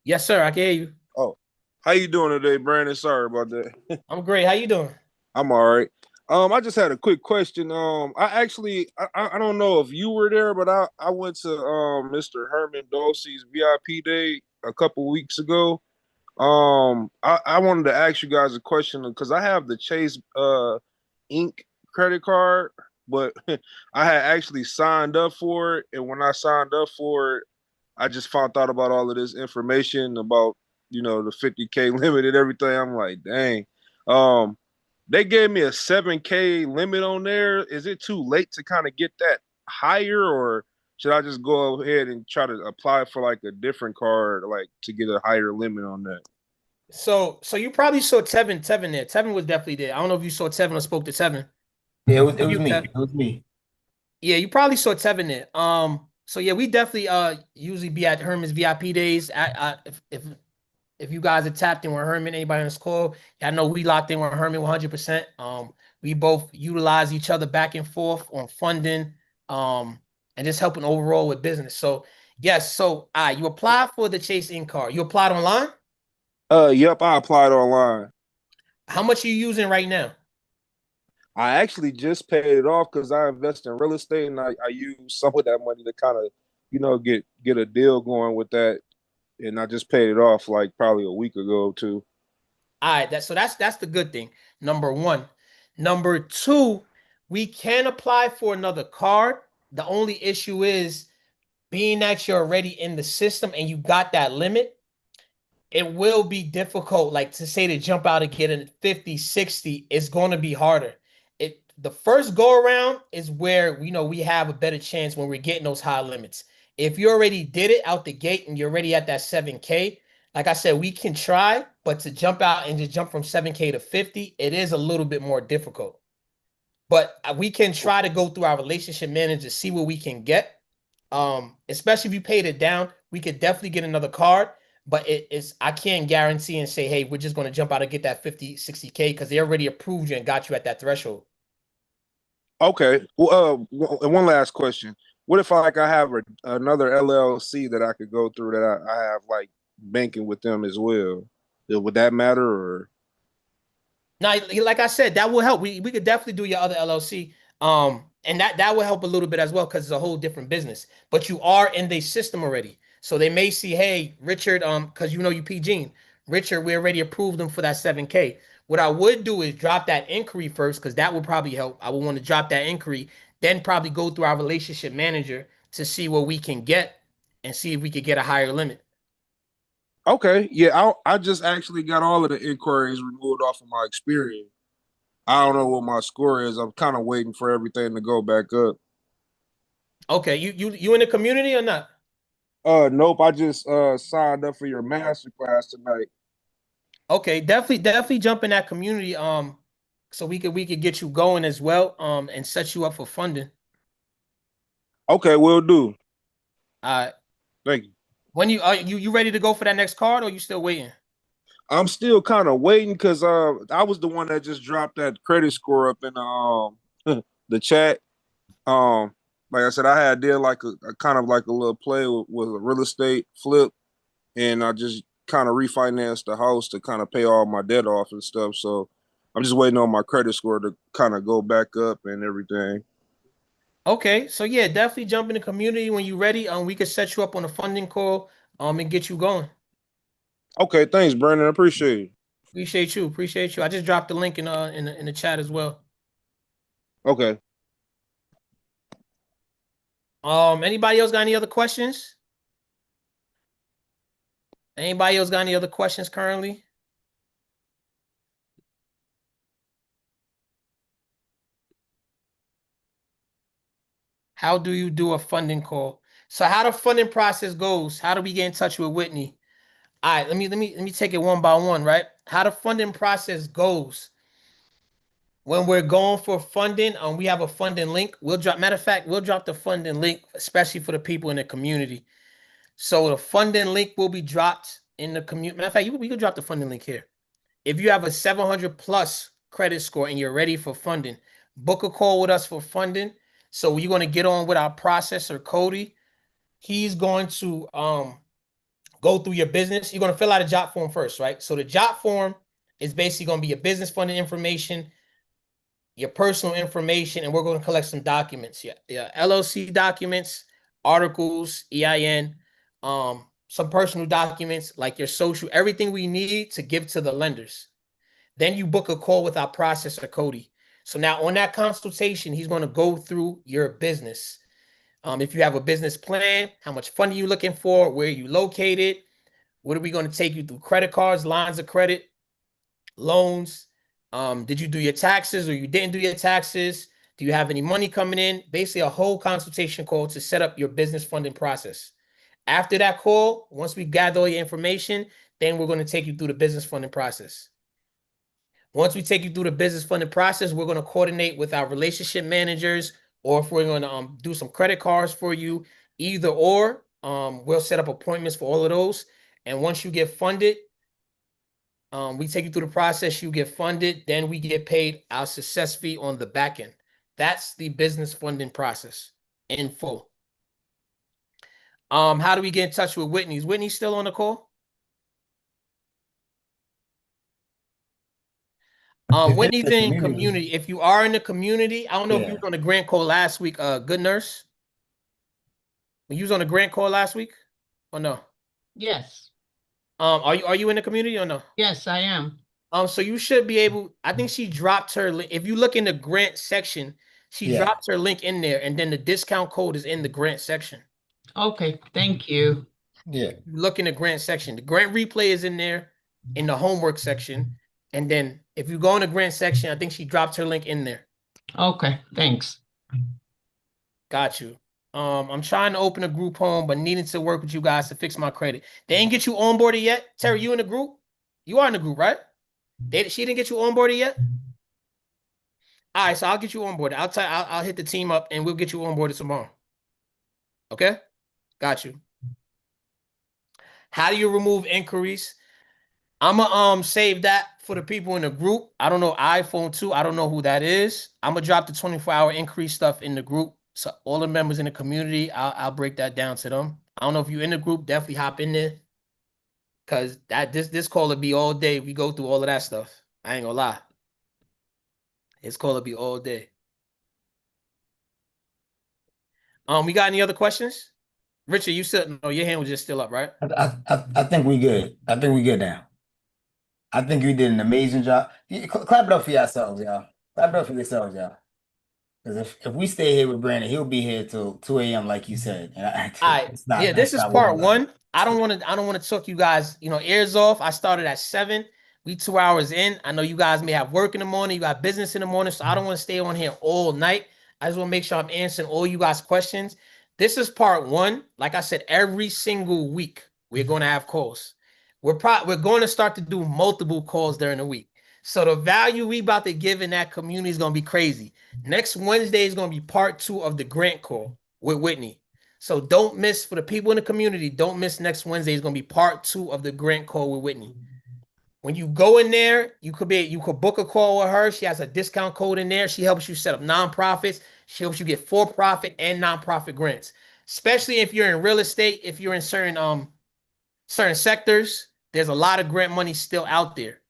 Yes, sir, I can hear you. Oh, how you doing today, Brandon? Sorry about that. I'm great. How you doing? I'm all right. I just had a quick question. I don't know if you were there, but I went to Mr. Herman Dosey's VIP day a couple weeks ago. I wanted to ask you guys a question because I have the Chase Inc. credit card, but I had actually signed up for it, and when I signed up for it, I just found out about all of this information about the 50K limit and everything. I'm like, dang. They gave me a 7K limit on there. Is it too late to kind of get that higher, or should I just go ahead and try to apply for like a different card, like to get a higher limit on that? So you probably saw Tevin there. Tevin was definitely there. I don't know if you saw Tevin or spoke to Tevin. Yeah, it was You, me. Tev. It was me. Yeah, you probably saw Tevin there. So yeah, we definitely usually be at Herman's VIP days. If you guys are tapped in with Herman, anybody on this call, I know we locked in with Herman 100%. We both utilize each other back and forth on funding, and just helping overall with business. So yes, so you applied for the Chase In card. You applied online? Yep, I applied online. How much are you using right now? I actually just paid it off because I invest in real estate, and I use some of that money to kind of, get a deal going with that. And I just paid it off like probably a week ago too. All right, that's the good thing. Number one. Number two, we can apply for another card. The only issue is being that you're already in the system and you got that limit, it will be difficult. Like to say to jump out and get a 50, 60 is going to be harder. The first go around is where we have a better chance when we're getting those high limits. If you already did it out the gate and you're already at that 7K, like I said, we can try, but to jump out and just jump from 7K to 50, it is a little bit more difficult. But we can try to go through our relationship manager, see what we can get. Especially if you paid it down, we could definitely get another card. But I can't guarantee and say, hey, we're just going to jump out and get that 50, 60K because they already approved you and got you at that threshold. Okay. Well, and one last question. What if I have another LLC that I could go through that I have like banking with them as well? Would that matter or? Now, like I said, that will help. We could definitely do your other LLC. And that will help a little bit as well because it's a whole different business. But you are in the system already. So they may see, hey, Richard, because you PG. Richard, we already approved them for that 7K. What I would do is drop that inquiry first, because that would probably help. I would want to drop that inquiry, then probably go through our relationship manager to see what we can get and see if we could get a higher limit. Okay, yeah, I just actually got all of the inquiries removed off of my experience. I don't know what my score is. I'm kind of waiting for everything to go back up. Okay, you in the community or not? Nope, I just signed up for your master class tonight. Okay, definitely jump in that community. So we could get you going as well. And set you up for funding. Okay, will do. Uh, Thank you. when you ready to go for that next card, or you still waiting? I'm still kind of waiting because I was the one that just dropped that credit score up in the chat. Like I said, did like a kind of like a little play with a real estate flip, and I just kind of refinanced the house to kind of pay all my debt off and stuff. So I'm just waiting on my credit score to kind of go back up and everything. Okay, so yeah, definitely jump in the community when you're ready. We could set you up on a funding call. And get you going. Okay, thanks, Brandon. I appreciate it. Appreciate you. I just dropped the link in the chat as well. Okay. Anybody else got any other questions? Anybody else got any other questions currently? How do you do a funding call? So how the funding process goes? How do we get in touch with Whitney? All right, let me take it one by one, right? How the funding process goes. When we're going for funding, we have a funding link. Matter of fact, we'll drop the funding link, especially for the people in the community. So the funding link will be dropped in the community. Matter of fact, we could drop the funding link here. If you have a 700 plus credit score and you're ready for funding, book a call with us for funding. So you're going to get on with our processor, Cody. He's going to go through your business. You're going to fill out a job form first, right? So the job form is basically going to be your business funding information, your personal information, and we're going to collect some documents. Yeah, LLC documents, articles, EIN, some personal documents like your social, everything we need to give to the lenders. Then you book a call with our processor, Cody. So now on that consultation, he's going to go through your business. If you have a business plan, how much funding you looking for, where you located, what are we going to take you through? Credit cards, lines of credit, loans. Did you do your taxes or you didn't do your taxes? Do you have any money coming in? Basically, a whole consultation call to set up your business funding process. After that call, once we gather all your information, then we're going to take you through the business funding process. Once we take you through the business funding process, we're going to coordinate with our relationship managers, or if we're going to do some credit cards for you, either or. We'll set up appointments for all of those. And once you get funded, we take you through the process, you get funded, then we get paid our success fee on the back end. That's the business funding process in full. How do we get in touch with Whitney? Is Whitney still on the call? Whitney's in community. If you are in the community, I don't know if you was on the grant call last week. Good nurse. When you was on the grant call last week, or no? Yes. Are you in the community or no? Yes, I am. So you should be able. I think she dropped her link. If you look in the grant section, she dropped her link in there, and then the discount code is in the grant section. Okay, thank you. Yeah. Look in the grant section. The grant replay is in there in the homework section. And then if you go in the grant section, I think she dropped her link in there. Okay, thanks. Got you. I'm trying to open a group home, but needing to work with you guys to fix my credit. They ain't get you onboarded yet? Terry, you in the group? You are in the group, right? She didn't get you onboarded yet? All right, so I'll get you onboarded. I'll hit the team up and we'll get you onboarded tomorrow. Okay? Got you. How do you remove inquiries? I'm gonna save that for the people in the group. I don't know iPhone 2. I don't know who that is. I'm gonna drop the 24-hour increase stuff in the group. So all the members in the community, I'll break that down to them. I don't know if you're in the group, definitely hop in there. Cause this call will be all day. We go through all of that stuff. I ain't gonna lie. This call will be all day. We got any other questions? Richard, you still no, your hand was just still up, right? I think we good. I think we good now. I think you did an amazing job. Clap it up for yourselves, y'all. Clap it up for yourselves, y'all. Because if we stay here with Brandon, he'll be here till 2 a.m. like you said. And All right. it's not, Yeah, this that's is not what we part like. one. I don't want to talk you guys, ears off. I started at 7. We 2 hours in. I know you guys may have work in the morning, you got business in the morning, so I don't want to stay on here all night. I just want to make sure I'm answering all you guys' questions. This is part one. Like I said, every single week we're going to have calls. We're going to start to do multiple calls during the week. So the value we about to give in that community is going to be crazy. Next Wednesday is going to be part 2 of the grant call with Whitney. So don't miss, for the people in the community, don't miss next Wednesday. It's going to be part 2 of the grant call with Whitney. When you go in there, you could book a call with her. She has a discount code in there. She helps you set up nonprofits. She helps you get for-profit and nonprofit grants. Especially if you're in real estate, if you're in certain sectors, there's a lot of grant money still out there.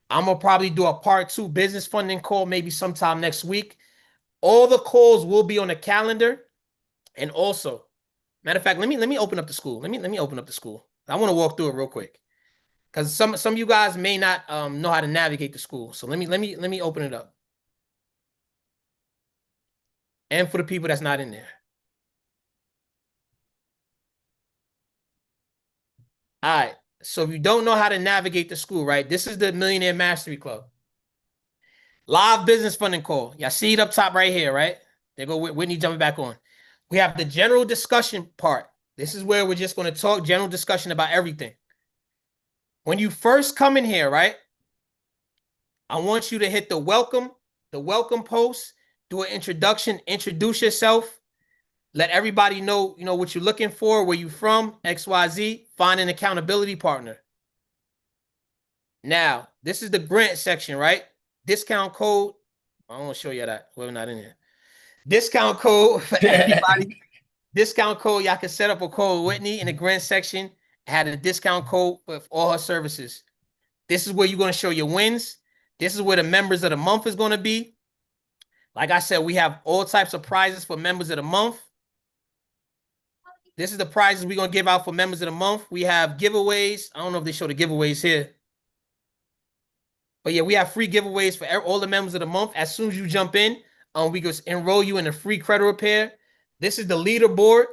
I'm gonna probably do a part 2 business funding call maybe sometime next week. All the calls will be on the calendar. And also, matter of fact, let me open up the school. Let me open up the school. I want to walk through it real quick, because some of you guys may not know how to navigate the school. So let me open it up. And for the people that's not in there. All right. So if you don't know how to navigate the school, right? This is the Millionaire Mastery Club. Live business funding call. Y'all see it up top right here, right? There go Whitney jumping back on. We have the general discussion part. This is where we're just going to talk general discussion about everything. When you first come in here, right? I want you to hit the welcome post, do an introduction, introduce yourself, let everybody know, what you're looking for, where you from, XYZ, find an accountability partner. Now, this is the grant section, right? Discount code. I don't want to show you that. We're not in here. Discount code for everybody. Discount code. Y'all can set up a call with Whitney in the grant section. Had a discount code for all her services. This is where you're going to show your wins. This is where the members of the month is going to be. Like I said, we have all types of prizes for members of the month. This is the prizes we're going to give out for members of the month. We have giveaways. I don't know if they show the giveaways here. But yeah, we have free giveaways for all the members of the month. As soon as you jump in, we can enroll you in a free credit repair. This is the leaderboard.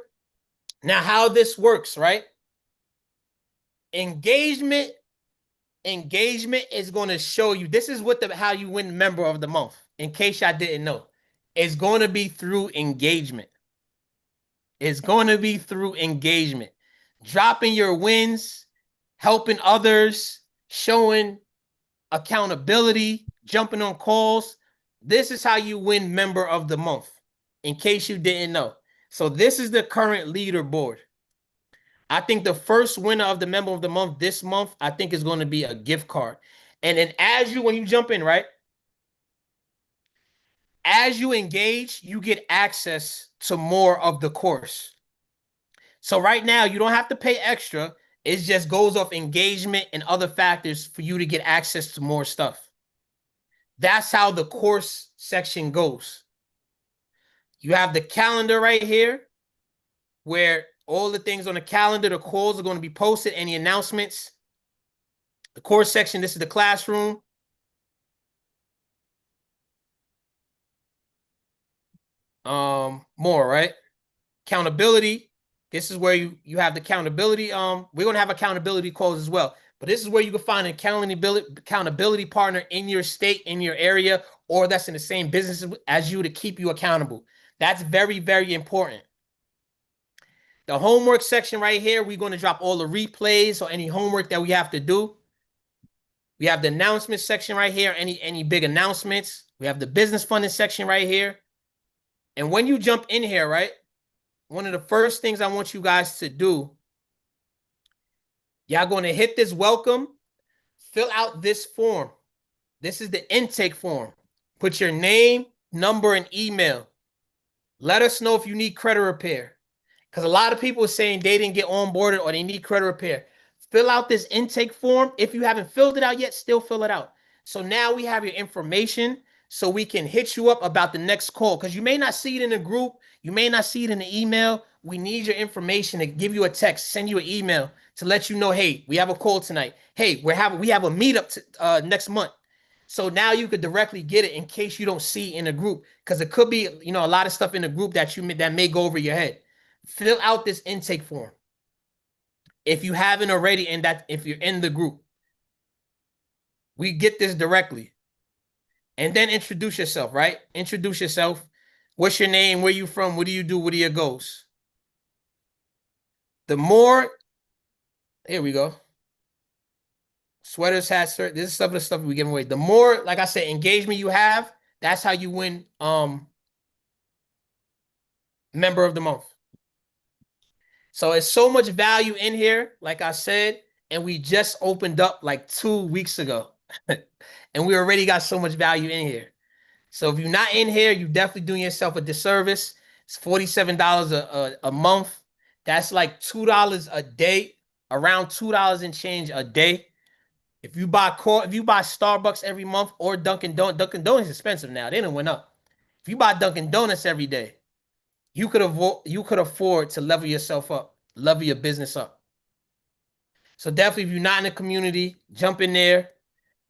Now, how this works, right? Engagement is going to show you. This is how you win member of the month. In case y'all didn't know, it's going to be through engagement. It's going to be through engagement, dropping your wins, helping others, showing accountability, jumping on calls. This is how you win member of the month, in case you didn't know. So this is the current leaderboard. I think the first winner of the member of the month this month, I think, is going to be a gift card. And then when you jump in, right? As you engage, you get access to more of the course. So right now, you don't have to pay extra. It just goes off engagement and other factors for you to get access to more stuff. That's how the course section goes. You have the calendar right here, where all the things on the calendar, the calls are going to be posted, any announcements. The course section, this is the classroom. More, right? Accountability. This is where you have the accountability. We're going to have accountability calls as well. But this is where you can find an accountability partner in your state, in your area, or that's in the same business as you to keep you accountable. That's very, very important. The homework section right here, we're going to drop all the replays or any homework that we have to do. We have the announcement section right here, any big announcements. We have the business funding section right here. And when you jump in here, right, one of the first things I want you guys to do, y'all going to hit this welcome, fill out this form. This is the intake form. Put your name, number, and email. Let us know if you need credit repair. Because a lot of people are saying they didn't get onboarded or they need credit repair. Fill out this intake form. If you haven't filled it out yet, still fill it out. So now we have your information so we can hit you up about the next call. Because you may not see it in the group. You may not see it in the email. We need your information to give you a text, send you an email to let you know, hey, we have a call tonight. Hey, we have a meetup next month. So now you could directly get it in case you don't see in a group, because it could be, a lot of stuff in the group that may go over your head. Fill out this intake form if you haven't already, and that if you're in the group, we get this directly. And then introduce yourself, right? Introduce yourself. What's your name? Where you from? What do you do? What are your goals? The more, here we go. Sweaters, hats, shirt. This is some of the stuff we give away. The more, like I said, engagement you have, that's how you win member of the month. So it's so much value in here, like I said, and we just opened up like 2 weeks ago. And we already got so much value in here. So if you're not in here, you're definitely doing yourself a disservice. It's $47 a month. That's like $2 a day, around $2 and change a day. If you buy Starbucks every month or Dunkin' Donuts is expensive now. They done went up. If you buy Dunkin' Donuts every day, you could afford to level yourself up, level your business up. So definitely, if you're not in the community, jump in there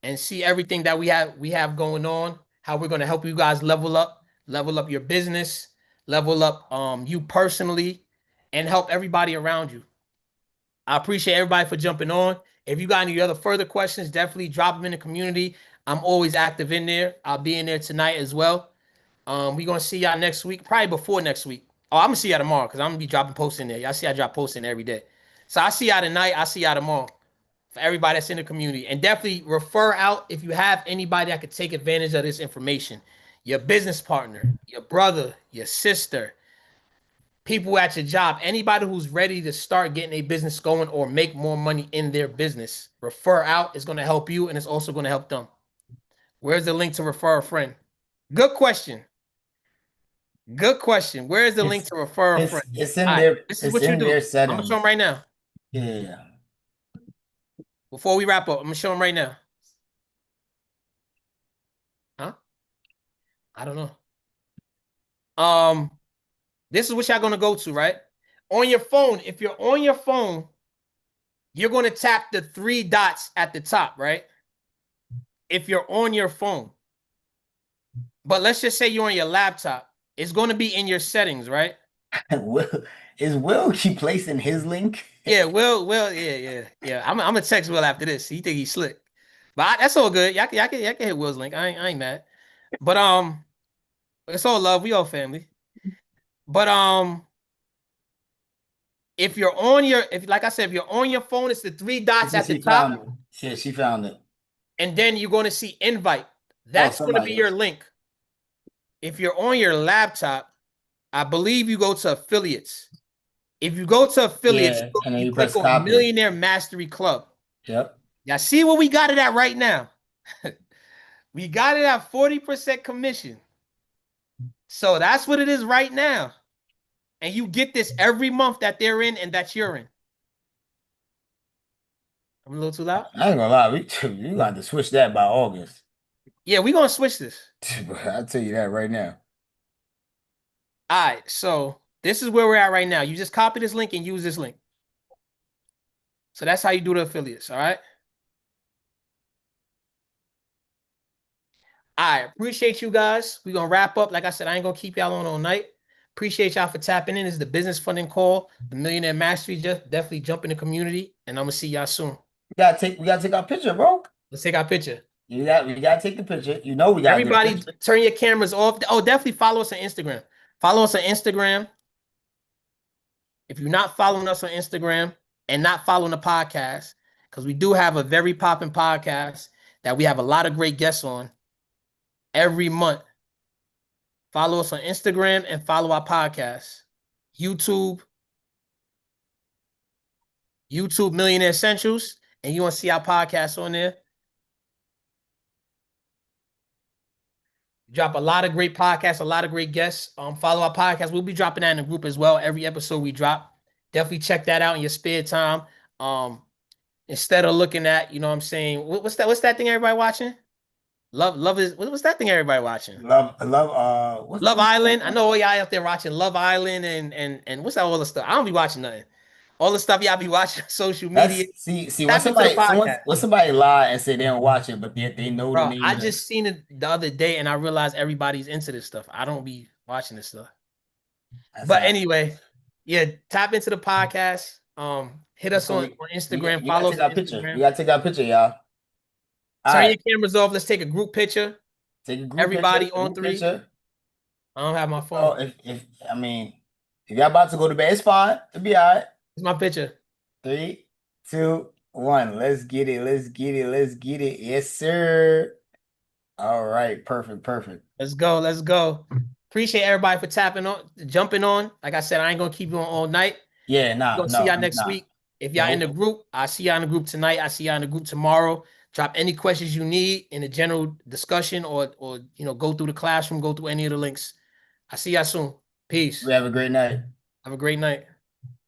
and see everything that we have going on, how we're going to help you guys level up your business, level up you personally, and help everybody around you. I appreciate everybody for jumping on. If you got any other further questions, definitely drop them in the community. I'm always active in there. I'll be in there tonight as well. We're going to see y'all next week, probably before next week. Oh, I'm going to see y'all tomorrow because I'm going to be dropping posts in there. Y'all see I drop posts in every day. So I see y'all tonight. I see y'all tomorrow. For everybody that's in the community, and definitely refer out if you have anybody that could take advantage of this information. Your business partner, your brother, your sister, people at your job, anybody who's ready to start getting a business going or make more money in their business. Refer out. It's going to help you, and it's also going to help them. Where's the link to refer a friend? Good question. Good question. Where's the link to refer a friend? It's in there. This is what you do. I'm going to show them right now. Yeah. Before we wrap up, I'm going to show them right now. Huh? I don't know. This is what y'all going to go to, right? On your phone, if you're on your phone, you're going to tap the 3 dots at the top, right? If you're on your phone. But let's just say you're on your laptop. It's going to be in your settings, right? Is Will keep placing his link? Yeah, Will, yeah. I'm gonna text Will after this. He think he's slick, but that's all good. Y'all can hit Will's link. I ain't mad. But it's all love. We all family. But if you're on your, like I said, if you're on your phone, it's the 3 dots at the top. She found it. And then you're going to see invite. That's going to be your link. If you're on your laptop, I believe you go to affiliates. If you go to affiliates, you click on Millionaire Mastery Club. Yep. Y'all see what we got it at right now? We got it at 40% commission. So that's what it is right now. And you get this every month that they're in and that you're in. I'm a little too loud? I ain't gonna lie. You got to switch that by August. Yeah, we're going to switch this. I'll tell you that right now. All right, so this is where we're at right now. You just copy this link and use this link. So that's how you do the affiliates, all right? All right, appreciate you guys. We're going to wrap up. Like I said, I ain't going to keep y'all on all night. Appreciate y'all for tapping in. This is the business funding call, the Millionaire Mastery. Just definitely jump in the community, and I'm going to see y'all soon. We gotta take our picture, bro. Let's take our picture. We gotta take the picture. You know we got everybody turn your cameras off. Oh, definitely follow us on Instagram. Follow us on Instagram. If you're not following us on Instagram and not following the podcast, because we do have a very popping podcast that we have a lot of great guests on every month. Follow us on Instagram and follow our podcast. YouTube Millionaire Essentials, and you want to see our podcast on there. Drop a lot of great podcasts, a lot of great guests. Follow our podcast. We'll be dropping that in the group as well. Every episode we drop. Definitely check that out in your spare time. Instead of looking at, you know what I'm saying, what's that thing everybody watching? Love is what's that thing everybody watching? Love Island. I know all y'all out there watching Love Island and what's that other stuff? I don't be watching nothing. all the stuff y'all be watching on social That's media. see Tap when into the someone podcast. when somebody lie and say they don't watch it, but they know the Bro, name I of just seen it the other day and I realized everybody's into this stuff. I don't be watching this stuff. that's But how. anyway, yeah, tap into the podcast. Hit us So on we Instagram. gotta Follow us take on our picture. We Instagram. gotta take our picture, y'all. All Turn right, your cameras off. Let's take a group picture. take a group Everybody picture. on Group 3. picture. I don't have my Oh, phone. if I mean, if y'all about to go to bed, it's fine. It'll be all right. It's my picture. 3, 2, 1. Let's get it. Let's get it. Let's get it. Yes, sir. All right. Perfect. Perfect. Let's go. Let's go. Appreciate everybody for jumping on. Like I said, I ain't gonna keep you on all night. Yeah, We're gonna see y'all next week. If y'all in the group, I see y'all in the group tonight. I see y'all in the group tomorrow. Drop any questions you need in a general discussion or go through the classroom, go through any of the links. I see y'all soon. Peace. We have a great night. Have a great night.